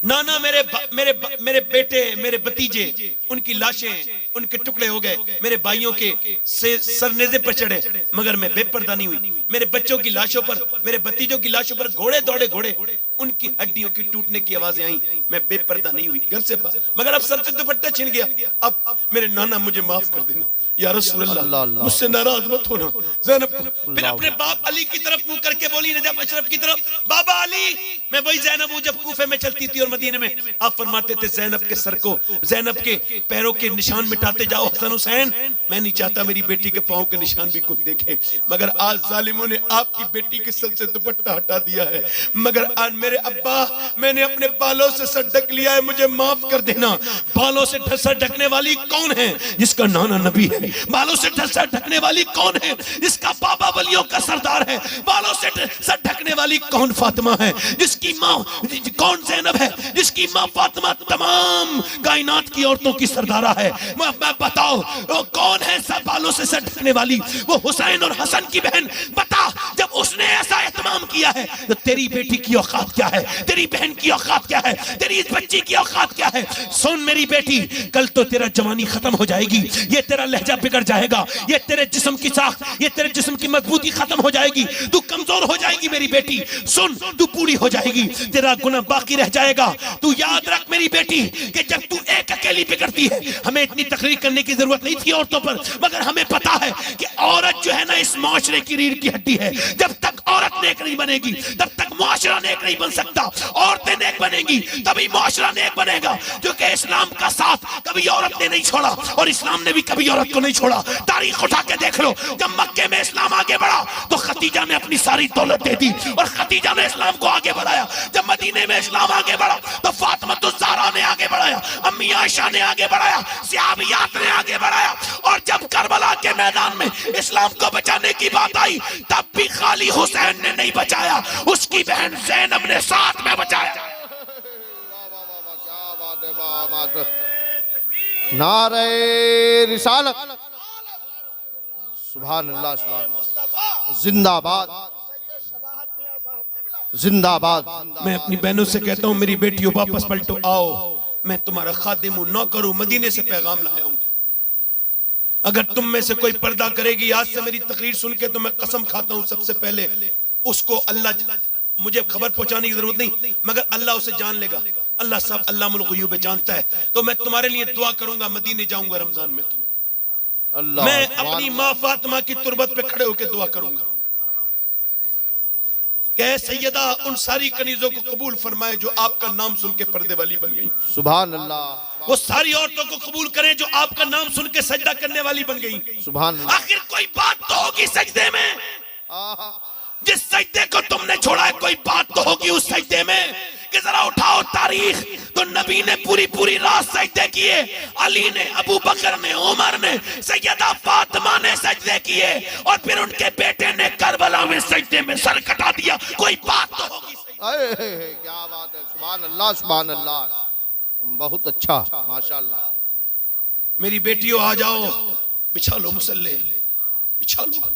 نانا میرے بیٹے میرے بتیجے ان کی لاشیں ان کے ٹکڑے ہو گئے, میرے بھائیوں کے سر نیزے پر چڑھے مگر میں بے پردہ نہیں ہوئی. میرے بچوں کی لاشوں پر, میرے بتیجوں کی لاشوں پر گھوڑے دوڑے گھوڑے, ان کی ہڈیوں کی ٹوٹنے کی آوازیں آئیں, میں بے پردہ نہیں ہوئی گھر سے مگر اب سر سے دوپٹہ چھن گیا. اب میرے نانا مجھے معاف کر دینا یا رسول اللہ, مجھ سے ناراض مت ہونا. زینب پھر اپنے باپ علی کی طرف منہ کر کے بولی, نجف اشرف کی طرف, بابا علی میں وہی زینب ہوں جب کوفے میں چلتی تھی اور مدینے میں. آپ فرماتے تھے زینب کے سر کو, زینب کے پیروں کے نشان مٹاتے جاؤ حسن حسین. میں نہیں چاہتا میری بیٹی کے پاؤں کے نشان بھی کوئی دیکھے, مگر آج ظالموں نے آپ کی بیٹی کے سر سے دوپٹہ ہٹا دیا ہے. مگر آج میرے ابا میں نے اپنے بالوں سے سر ڈھک لیا ہے، مجھے معاف کر دینا۔ بالوں سے سر ڈھکنے والی کون ہے؟ جس کا نانا نبی ہے۔ بالوں سے سر ڈھکنے والی کون ہے؟ جس کا بابا ولیوں کا سردار ہے۔ بالوں سے سر ڈھکنے والی کون؟ فاطمہ ہے، جس کی ماں کون؟ زینب ہے، جس کی ماں فاطمہ تمام کائنات کی عورتوں کی سردارہ ہے۔ میں بتاؤ وہ کون ہے سر بالوں سے سر ڈھکنے والی؟ وہ حسین اور حسن کی بہن۔ بتا جب اس نے ایسا اہتمام کیا ہے تو تیری بیٹی کی اوقات کیا ہے؟ تیری بہن کی اوقات کیا ہے؟ تیری اس بچی کی اوقات کیا ہے؟ سن میری بیٹی، کل تو تیرا جوانی ختم ہو جائے گی، یہ تیرا لہجہ بگڑ جائے گا، یہ تیرے جسم کی ساخت، یہ تیرے جسم کی مضبوطی ختم ہو جائے گی، تو کمزور ہو جائے گی میری بیٹی۔ سن، تو پوری ہو جائے گی، تیرا گناہ باقی رہ جائے گا۔ تو یاد رکھ میری بیٹی کہ جب تو ایک اکیلی بگڑتی ہے، ہمیں اتنی تقریر کرنے کی ضرورت نہیں تھی عورتوں پر، مگر ہمیں پتا ہے کہ عورت جو ہے نا اس معاشرے کی ریڑھ کی ہڈی ہے۔ جب تک عورت نیک نہیں بنے گی تب تک معاشرہ نیک نہیں بن سکتا۔ عورتیں نیک بنیں گی تبھی معاشرہ نیک بنے گا، کیونکہ اسلام کا ساتھ کبھی عورت نے نہیں چھوڑا اور اسلام نے بھی کبھی عورت کو نہیں چھوڑا۔ تاریخ اٹھا کے دیکھ لو، جب مکے میں اسلام آگے بڑھا تو خدیجہ نے اپنی ساری دولت دے دی اور خدیجہ نے اسلام کو آگے بڑھایا۔ جب مدینے میں اسلام آگے بڑھا تو فاطمہ الزہرا نے آگے بڑھایا، امی عائشہ نے آگے بڑھایا، صحابیات نے آگے بڑھایا، اور جب کربلا کے میدان میں اسلام کو بچانے کی بات آئی تب بھی خالی حسین نے نہیں بچایا، اس کی بہن زینب نے ساتھ میں بچایا۔ نعرہ رسالت، سبحان اللہ، سبحان اللہ، زندہ باد، زندہ باد۔ میں اپنی بہنوں سے کہتا ہوں میری بیٹیوں واپس پلٹو، آؤ، میں تمہارا خادم ہوں، نوکر ہوں، مدینے سے پیغام لایا ہوں۔ اگر تم میں سے کوئی پردہ کرے گی آج سے میری تقریر سن کے تو میں قسم کھاتا ہوں سب سے پہلے اس کو اللہ، مجھے خبر پہنچانے کی ضرورت نہیں مگر اللہ اسے جان لے گا۔ اللہ صاحب علام الغیوب جانتا ہے، تو میں تمہارے لیے دعا کروں گا، مدینے جاؤں گا رمضان میں، میں اپنی ماں فاطمہ کی تربت پہ کھڑے ہو کے دعا کروں گا کہ اے سیدہ ان ساری کنیزوں کو قبول فرمائے جو آپ کا نام سن کے پردے والی بن گئی، سبحان اللہ، وہ ساری عورتوں کو قبول کریں جو آپ کا نام سن کے سجدہ کرنے والی بن گئی۔ سبحان اللہ۔ آخر کوئی بات تو ہوگی سجدے میں، جس سجدے کو تم نے چھوڑا ہے کوئی بات تو ہوگی اس سجدے میں، کہ ذرا اٹھاؤ تاریخ، تو نبی نے پوری رات سجدے کیے، علی نے، ابو بکر نے، عمر نے، سیدہ فاطمہ نے سجدے کیے، اور پھر ان کے بیٹے نے کربلا میں سجدے میں سر کٹا دیا، کوئی بات تو ہوگی۔ کیا بات ہے، سبحان اللہ، سبحان اللہ، بہت اچھا، ماشاءاللہ۔ میری بیٹیوں آ جاؤ، بچھا لو مصلی، بچھا لو،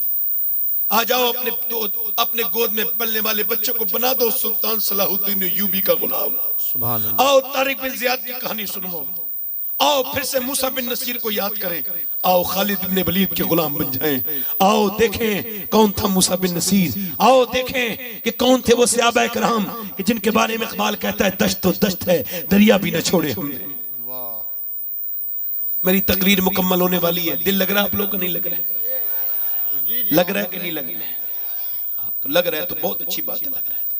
آ جاؤ، اپنے گود میں پلنے والے بچوں کو بنا دو سلطان صلاح الدین ایوبی کا غلام۔ سبحان اللہ۔ آؤ طارق بن زیاد کی کہانی سنو، آؤ پھر سے موسیٰ بن نصیر کو یاد کریں، آؤ خالد بن ولید کے غلام بن جائیں، آؤ دیکھیں کون تھا موسیٰ بن نصیر، آؤ دیکھیں کہ کون تھے وہ صحابہ کرام کہ جن کے بارے میں اقبال کہتا ہے دشت تو دشت ہے دریا بھی نہ چھوڑے ہم نے۔ میری تقریر مکمل ہونے والی ہے، دل لگ رہا آپ لوگ کا؟ نہیں لگ رہا ہے؟ لگ رہا ہے کہ نہیں لگ رہا ہے؟ تو لگ رہا ہے تو بہت اچھی بات ہے، لگ رہا ہے تو،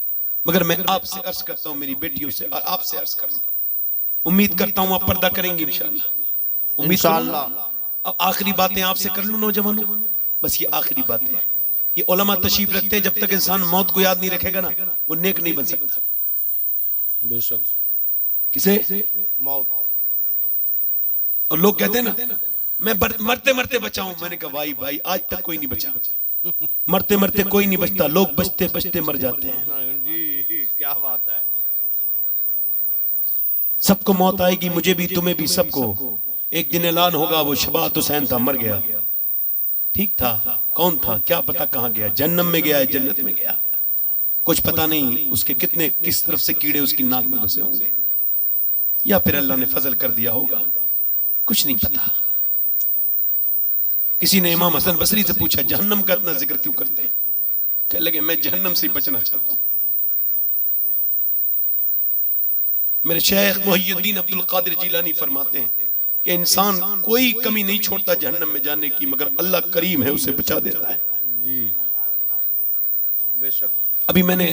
مگر میں آپ سے عرض کرتا ہوں میری بیٹیوں سے، آپ سے عرض کرتا ہوں، امید کرتا ہوں آپ پردہ کریں گی انشاءاللہ، امید کروں گا۔ اب آخری باتیں آپ سے کر لوں نوجوانوں، بس یہ آخری باتیں ہیں، یہ علماء تشریف رکھتے ہیں، جب تک انسان موت کو یاد نہیں رکھے گا نا وہ نیک نہیں بن سکتا۔ بے شک، کسے؟ موت۔ اور لوگ کہتے ہیں نا میں مرتے مرتے بچاؤں، میں نے کہا بھائی آج تک کوئی نہیں بچا، مرتے مرتے کوئی نہیں بچتا، لوگ بچتے بچتے مر جاتے ہیں۔ جی کیا بات ہے۔ سب کو موت آئے گی، مجھے بھی تمہیں بھی سب کو، ایک دن اعلان ہوگا وہ شباط حسین تھا، مر گیا، ٹھیک تھا، کون تھا کیا پتا کہاں گیا، جہنم میں گیا جنت میں گیا، کچھ پتا نہیں اس کے کتنے کس طرف سے کیڑے اس کی ناک میں گھسے ہوں گے، یا پھر اللہ نے فضل کر دیا ہوگا، کچھ نہیں پتا۔ کسی نے امام حسن بصری سے پوچھا جہنم کا اتنا ذکر کیوں کرتے ہیں؟ کہنے لگے میں جہنم سے بچنا چاہتا ہوں۔ میرے شیخ محی الدین عبد القادر جیلانی فرماتے ہیں کہ انسان کوئی کمی نہیں چھوڑتا جہنم میں جانے کی، مگر اللہ کریم ہے اسے بچا دیتا ہے۔ جی بے شک۔ ابھی میں نے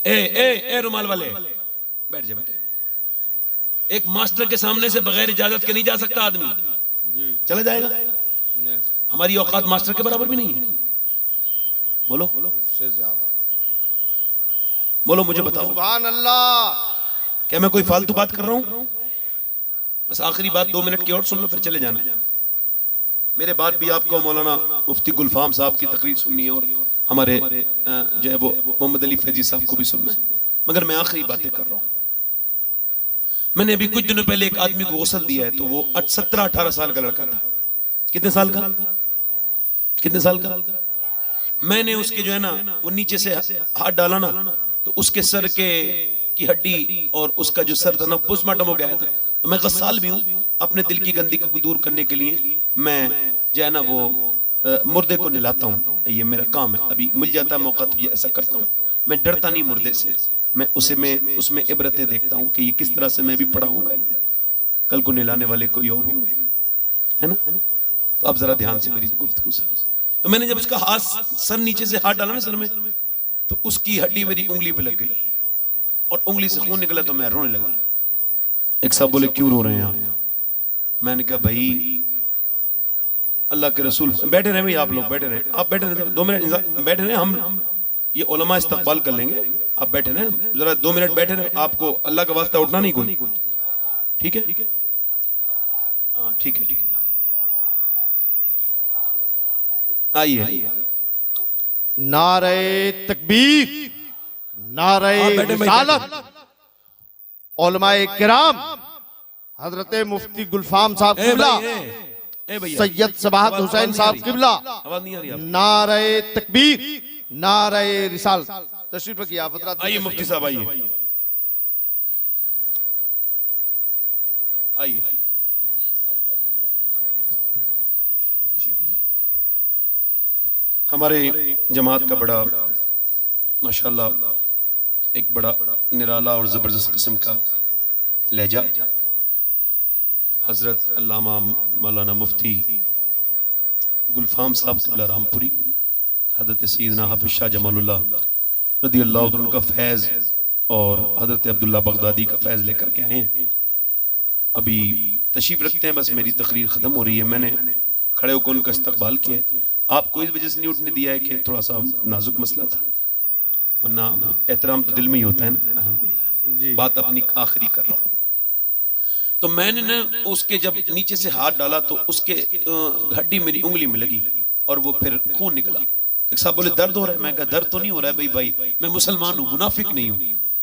اے رومال والے بیٹھ جائے، ایک ماسٹر کے سامنے سے بغیر اجازت کے نہیں جا سکتا آدمی، چلا جائے گا؟ ہماری اوقات ماسٹر کے برابر بھی نہیں ہے، بولو اس سے زیادہ۔ بولو مجھے بتاؤ سبحان اللہ. کیا میں کوئی فالتو بات کر رہا ہوں؟ بس آخری بات 2 منٹ کی اور سن لو پھر چلے جانا. میرے بعد بھی آپ کو مولانا مفتی گلفام صاحب کی تقریر سننی ہے اور ہمارے جو ہے وہ محمد علی فیضی صاحب کو بھی سننا ہے، مگر میں آخری باتیں کر رہا ہوں. میں نے ابھی کچھ دنوں پہلے ایک آدمی کو غسل دیا ہے تو وہ 17-18 سال کا لڑکا تھا. کتنے سال کا؟ کتنے سال کا؟ میں نے اس کے جو ہے نا وہ نیچے سے ہاتھ ڈالا نا تو اس کے سر کی ہڈی اور اس کا جو سر تھا نا پوسٹ مارٹم ہو گیا تھا. میں غسال بھی ہوں، اپنے دل کی گندگی کو دور کرنے کے لیے میں جو ہے نا وہ مردے کو نلاتا ہوں. یہ میرا کام ہے، ابھی مل جاتا ہے موقع تو یہ ایسا کرتا ہوں. میں ڈرتا نہیں مردے سے، میں اس میں عبرتیں دیکھتا ہوں کہ یہ کس طرح سے میں بھی پڑا ہوں گا ایک دن، کل کو نلانے والے کوئی اور ہوں گے، ہے نا. تو اب ذرا دھیان سے میری گفتگو سنیں. تو میں نے جب اس کا ہاتھ سر نیچے سے ہاتھ ڈالا نا سر میں تو اس کی ہڈی میری انگلی پہ لگ گئی اور انگلی سے خون نکلا تو میں رونے لگا. ایک صاحب بولے کیوں رو رہے ہیں آپ؟ میں نے کہا بھائی اللہ کے رسول بیٹھے رہے بھائی، آپ لوگ بیٹھے رہے، آپ بیٹھے رہے 2 منٹ بیٹھے رہے، ہم یہ علماء استقبال کر لیں گے. آپ بیٹھے رہے ذرا 2 منٹ بیٹھے رہے، آپ کو اللہ کا واسطہ اٹھنا نہیں کوئی، ٹھیک ہے؟ ہاں ٹھیک ہے ٹھیک ہے. آئیے نعرہ تکبیر، نعرہ رسالت. علماء کرام حضرت مفتی گلفام صاحب قبلہ، سید سباحت حسین صاحب قبلہ، نعرہ تکبیر، نعرہ رسالت. تشریف رکھیے آپ حضرات. آئیے مفتی صاحب آئیے آئیے. ہمارے جماعت کا بڑا ماشاءاللہ ایک بڑا نرالا اور زبردست قسم کا لہجہ، حضرت علامہ مولانا مفتی گلفام صاحب قبلہ رامپوری، حضرت سیدنا حافظ شاہ جمال اللہ رضی اللہ عنہ کا فیض اور حضرت عبداللہ بغدادی کا فیض لے کر کے آئے ہیں. ابھی تشریف رکھتے ہیں، بس میری تقریر ختم ہو رہی ہے. میں نے کھڑے ہو کر ان کا استقبال کیا ہے. آپ کو اس وجہ سے نہیں اٹھنے دیا ہے کہ تھوڑا سا نازک مسئلہ تھا، ورنہ احترام تو دل میں ہی ہوتا ہے نا. الحمدللہ بات اپنی آخری کر رہا ہوں. تو میں نے اس کے جب نیچے سے ہاتھ ڈالا تو اس کے ہڈی میری انگلی میں لگی اور وہ پھر خون نکلا. ایک صاحب بولے درد ہو رہا ہے؟ میں کہا درد تو نہیں ہو رہا ہے بھائی، میں مسلمان ہوں، منافق نہیں ہوں.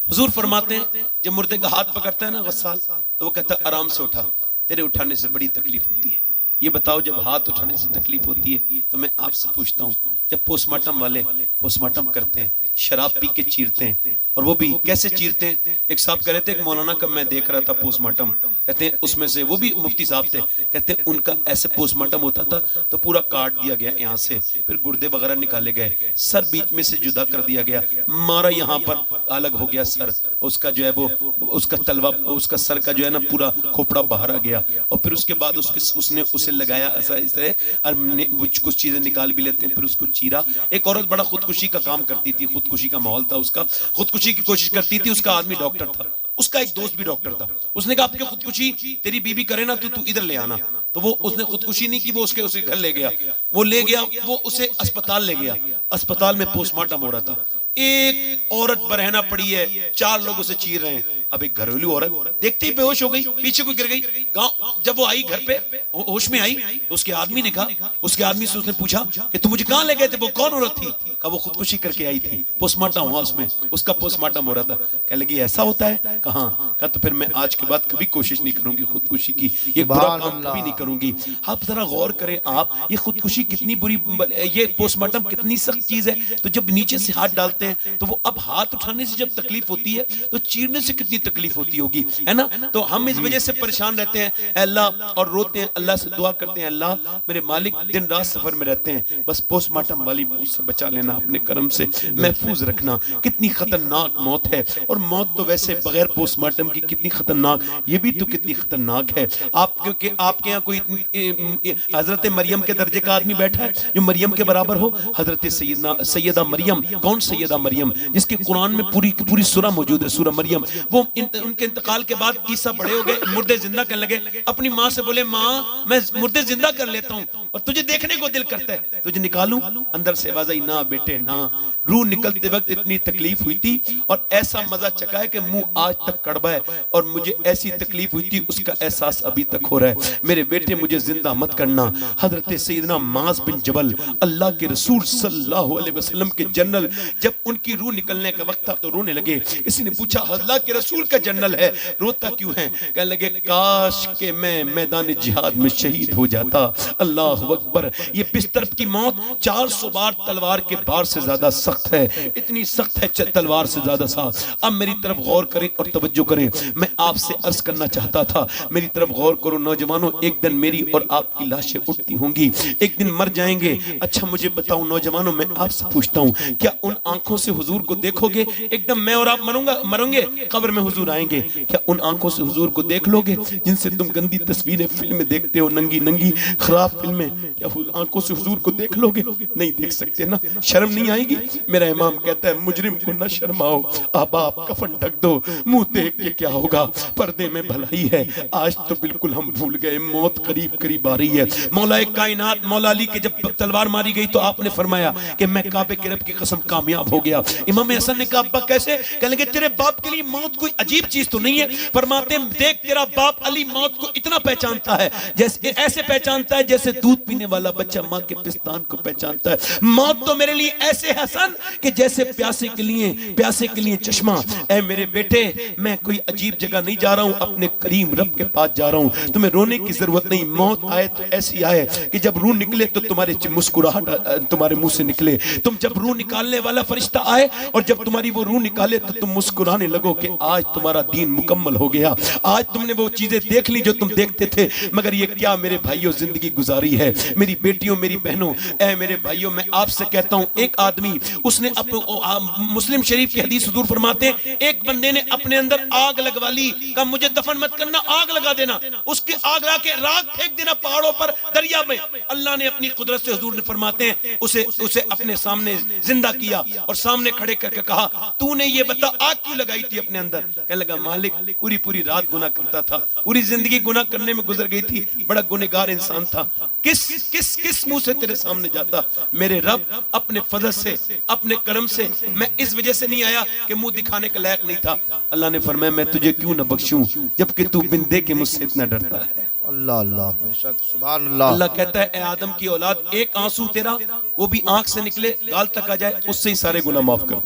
حضور فرماتے ہیں جب مردے کا ہاتھ پکڑتا ہے نا غسال تو وہ کہتا ہے آرام سے اٹھا، تیرے اٹھانے سے بڑی تکلیف ہوتی ہے. یہ بتاؤ جب ہاتھ اٹھانے سے تکلیف ہوتی ہے تو میں آپ سے پوچھتا ہوں، جب پوسٹ مارٹم والے پوسٹ مارٹم کرتے ہیں، شراب پی کے چیرتے ہیں، اور وہ بھی کیسے چیرتے ہیں؟ ایک صاحب کہہ رہے تھے، ایک مولانا کا میں دیکھ رہا تھا پوسٹ مارٹم، کہتے ہیں اس میں سے وہ بھی مفتی صاحب تھے، کہتے ہیں ان کا ایسے پوسٹ مارٹم ہوتا تھا تو پورا کاٹ دیا گیا یہاں سے، پھر گردے وغیرہ نکالے گئے، سر بیچ میں سے جدا کر دیا گیا، مارا یہاں پر الگ ہو گیا سر، اس کا جو ہے وہ اس کا تلوا، اس کا سر کا جو ہے نا پورا کھوپڑا باہر آ گیا، اور پھر اس کے بعد اس نے اسے لگایا ایسا اس طرح، اور کچھ چیزیں نکال بھی لیتے ہیں، پھر اس کو چیرا. ایک عورت بڑا خودکشی کا کام کرتی تھی، خودکشی کا ماحول تھا اس کا، خودکشی کی کوشش کرتی تھی، اس کا آدمی ڈاکٹر تھا، اس کا ایک دوست بھی ڈاکٹر تھا. اس نے کہا آپ کے خودکشی تیری بیوی کرے نا تو ادھر لے آنا. تو وہ اس نے خودکشی نہیں کی، وہ اس کے گھر لے گیا، وہ لے گیا، وہ اسے اسپتال لے گیا. اسپتال میں پوسٹ مارٹم ہو رہا تھا، ایک عورت برہنہ پڑی ہے، 4 لوگ اسے چیر رہے ہیں. اب ایک گھریلو عورت دیکھتے ہی بے ہوش ہو گئی، پیچھے کوئی گر گئی. گاؤں جب وہ آئی گھر پہ ہوش میں آئی تو اس کے آدمی نے کہا، اس کے آدمی سے اس نے پوچھا کہ تم مجھے کہاں لے گئے تھے؟ وہ کون عورت تھی؟ کہا وہ خودکشی کر کے آئی تھی، پوسٹ مارٹم ہوا اس میں، اس کا پوسٹ مارٹم ہو رہا تھا. کہنے لگی ایسا ہوتا ہے؟ کہاں؟ کہا تو پھر میں آج کے بعد کبھی کوشش نہیں کروں گی خودکشی کی، یہ برا کام کبھی نہیں کروں گی. آپ ذرا غور کریں، آپ یہ خودکشی کتنی بری، یہ پوسٹ مارٹم کتنی سخت چیز ہے. تو جب نیچے سے ہاتھ ڈالتے ہیں تو وہ اب ہاتھ اٹھانے سے جب تکلیف ہوتی ہے تو چیرنے سے کتنی تکلیف ہوتی ہوگی، ہے نا. تو ہم اس وجہ سے پریشان رہتے ہیں اے اللہ، اور روتے ہیں، اللہ سے دعا کرتے ہیں اللہ میرے مالک دن رات سفر میں رہتے ہیں، بس پوسٹ مارٹم والی موت سے بچا لینا، اپنے کرم سے محفوظ رکھنا. کتنی خطرناک موت ہے، اور موت تو ویسے بغیر پوسٹ مارٹم کی کتنی خطرناک، یہ بھی تو کتنی خطرناک ہے. آپ کیونکہ آپ کے یہاں کوئی حضرت مریم کے درجے کا آدمی بیٹھا ہے جو مریم کے برابر ہو؟ حضرت سیدہ مریم. کون سیدہ مریم؟ جس کے قرآن میں پوری سورہ موجود ہے، سورہ مریم. وہ ان کے انتقال کے بعد عیسیٰ بڑے ہو گئے، مردے زندہ کرنے لگے، اپنی ماں سے بولے ماں میں مردے زندہ کر لیتا ہوں اور تجھے دیکھنے کو دل کرتا ہے, تجھے نکالوں. اندر سے آواز آئی, نہ بیٹے نہ. روح نکلتے وقت اتنی تکلیف ہوئی تھی اور ایسا مزہ چکا ہے کہ منہ آج تک کڑبا ہے, اور مجھے ایسی تکلیف ہوئی تھی اس کا احساس ابھی تک ہو رہا ہے. میرے بیٹے مجھے زندہ مت کرنا. حضرت سیدنا معاذ بن جبل, اللہ کے رسول صلی اللہ علیہ وسلم کے جنرل, جب ان کی روح نکلنے کا وقت تھا تو رونے لگے. کسی نے پوچھا اللہ کے رسول کا جنرل ہے, روتا کیوں ہے؟ کہنے لگے کاش کہ میں میدان جہاد میں شہید ہو جاتا. اللہ اکبر. یہ بستر کی موت 400 بار تلوار کے بار سے زیادہ سخت ہے, اتنی سخت ہے تلوار سے زیادہ سخت. اب میری طرف غور کریں اور توجہ کریں. میں آپ سے عرض کرنا چاہتا تھا, میری طرف غور کرو نوجوانوں. ایک دن میری اور آپ کی لاشیں اٹھتی ہوں گی, ایک دن مر جائیں گے. اچھا مجھے بتاؤ نوجوانوں, میں آپ سے پوچھتا ہوں, کیا ان آنکھوں سے حضور کو دیکھو گے؟ ایک دم میں اور آپ مروں گے, قبر میں حضور آئیں گے. کیا ان آنکھوں سے حضور کو دیکھ لو گے جن سے تم گندی تصویریں فلم میں دیکھتے ہو, ننگی ننگی خراب فلمیں؟ کیا آنکھوں سے حضور کو دیکھ لو گے؟ نہیں دیکھ سکتے نا. شرم نہیں آئے گی؟ میرا امام کہتا ہے مجرم کو نہ شرماؤ, احباب کفن ڈھک دو, منہ دیکھ کے کیا ہوگا, پردے میں بھلائی ہے. آج تو بالکل ہم بھول گئے, موت قریب قریب آ رہی ہے. مولا کائنات مولا علی کے جب تلوار ماری گئی تو آپ نے فرمایا کہ میں کعبے کے رب کی قسم کامیاب ہو گیا. امام حسن نے کہا ابا کیسے؟ کہنے لگے تیرے باپ کے لیے موت کوئی عجیب چیز تو نہیں ہے. فرماتے ہیں دیکھ تیرا باپ علی موت کو اتنا پہچانتا ہے, جیسے ایسے پہچانتا ہے جیسے دودھ پینے والا بچہ ماں کے پستان کو پہچانتا ہے. موت تو میرے لیے ایسے حسن کہ جیسے پیاسے کے لیے چشمہ. اے میرے بیٹے, میں کوئی عجیب جگہ نہیں جا رہا ہوں, اپنے کریم رب کے پاس جا رہا ہوں. تمہیں رونے کی ضرورت نہیں. موت آئے تو ایسی آئے کہ جب روح نکلے تو تمہارے مسکراہٹ تمہارے منہ سے نکلے. تم جب روح نکالنے والا فرشتہ آئے اور جب تمہاری وہ روح نکالے تو تم مسکرانے لگو کہ آج تمہارا دین مکمل ہو گیا, آج تم نے وہ چیزیں دیکھ لی جو تم دیکھتے تھے. مگر یہ کیا میرے بھائیوں زندگی گزاری ہے, میری بیٹیوں میری بہنوں. اے میرے بھائیوں, میں آپ سے کہتا ہوں, ایک آدمی اس نے مسلم شریف کی حدیث حضور فرماتے ہیں ایک بندے نے اپنے اندر آگ لگوا لی, کہا مجھے دفن مت کرنا, آگ لگا دینا. اس کی آگ لا کے راکھ پھینک دینا پہاڑوں پر, دریا میں. اللہ نے اپنی قدرت سے حضور نے فرماتے ہیں اسے اپنے سامنے زندہ کیا اور سامنے کھڑے کر کے کہا تو نے یہ بتا آگ کیوں لگائی تھی اپنے اندر؟ کہنے لگا مالک پوری رات گناہ کرتا تھا, پوری زندگی گناہ کرنے میں گزر گئی تھی, بڑا گنہگار انسان تھا. کس منہ سے تیرے سامنے جاتا؟ میرے رب اپنے فضل سے اپنے کرم سے, میں اس وجہ سے نہیں آیا کہ منہ دکھانے کا لائق نہیں تھا. اللہ نے فرمایا میں تجھے کیوں نہ بخشوں جبکہ تو بن دے کے مجھ سے اتنا ڈرتا ہے. اللہ اللہ بے شک سبحان اللہ. اللہ کہتا ہے اے آدم کی اولاد, ایک آنسو تیرا وہ بھی آنکھ سے نکلے گال تک آ جائے, اس سے ہی سارے گناہ معاف کر دو.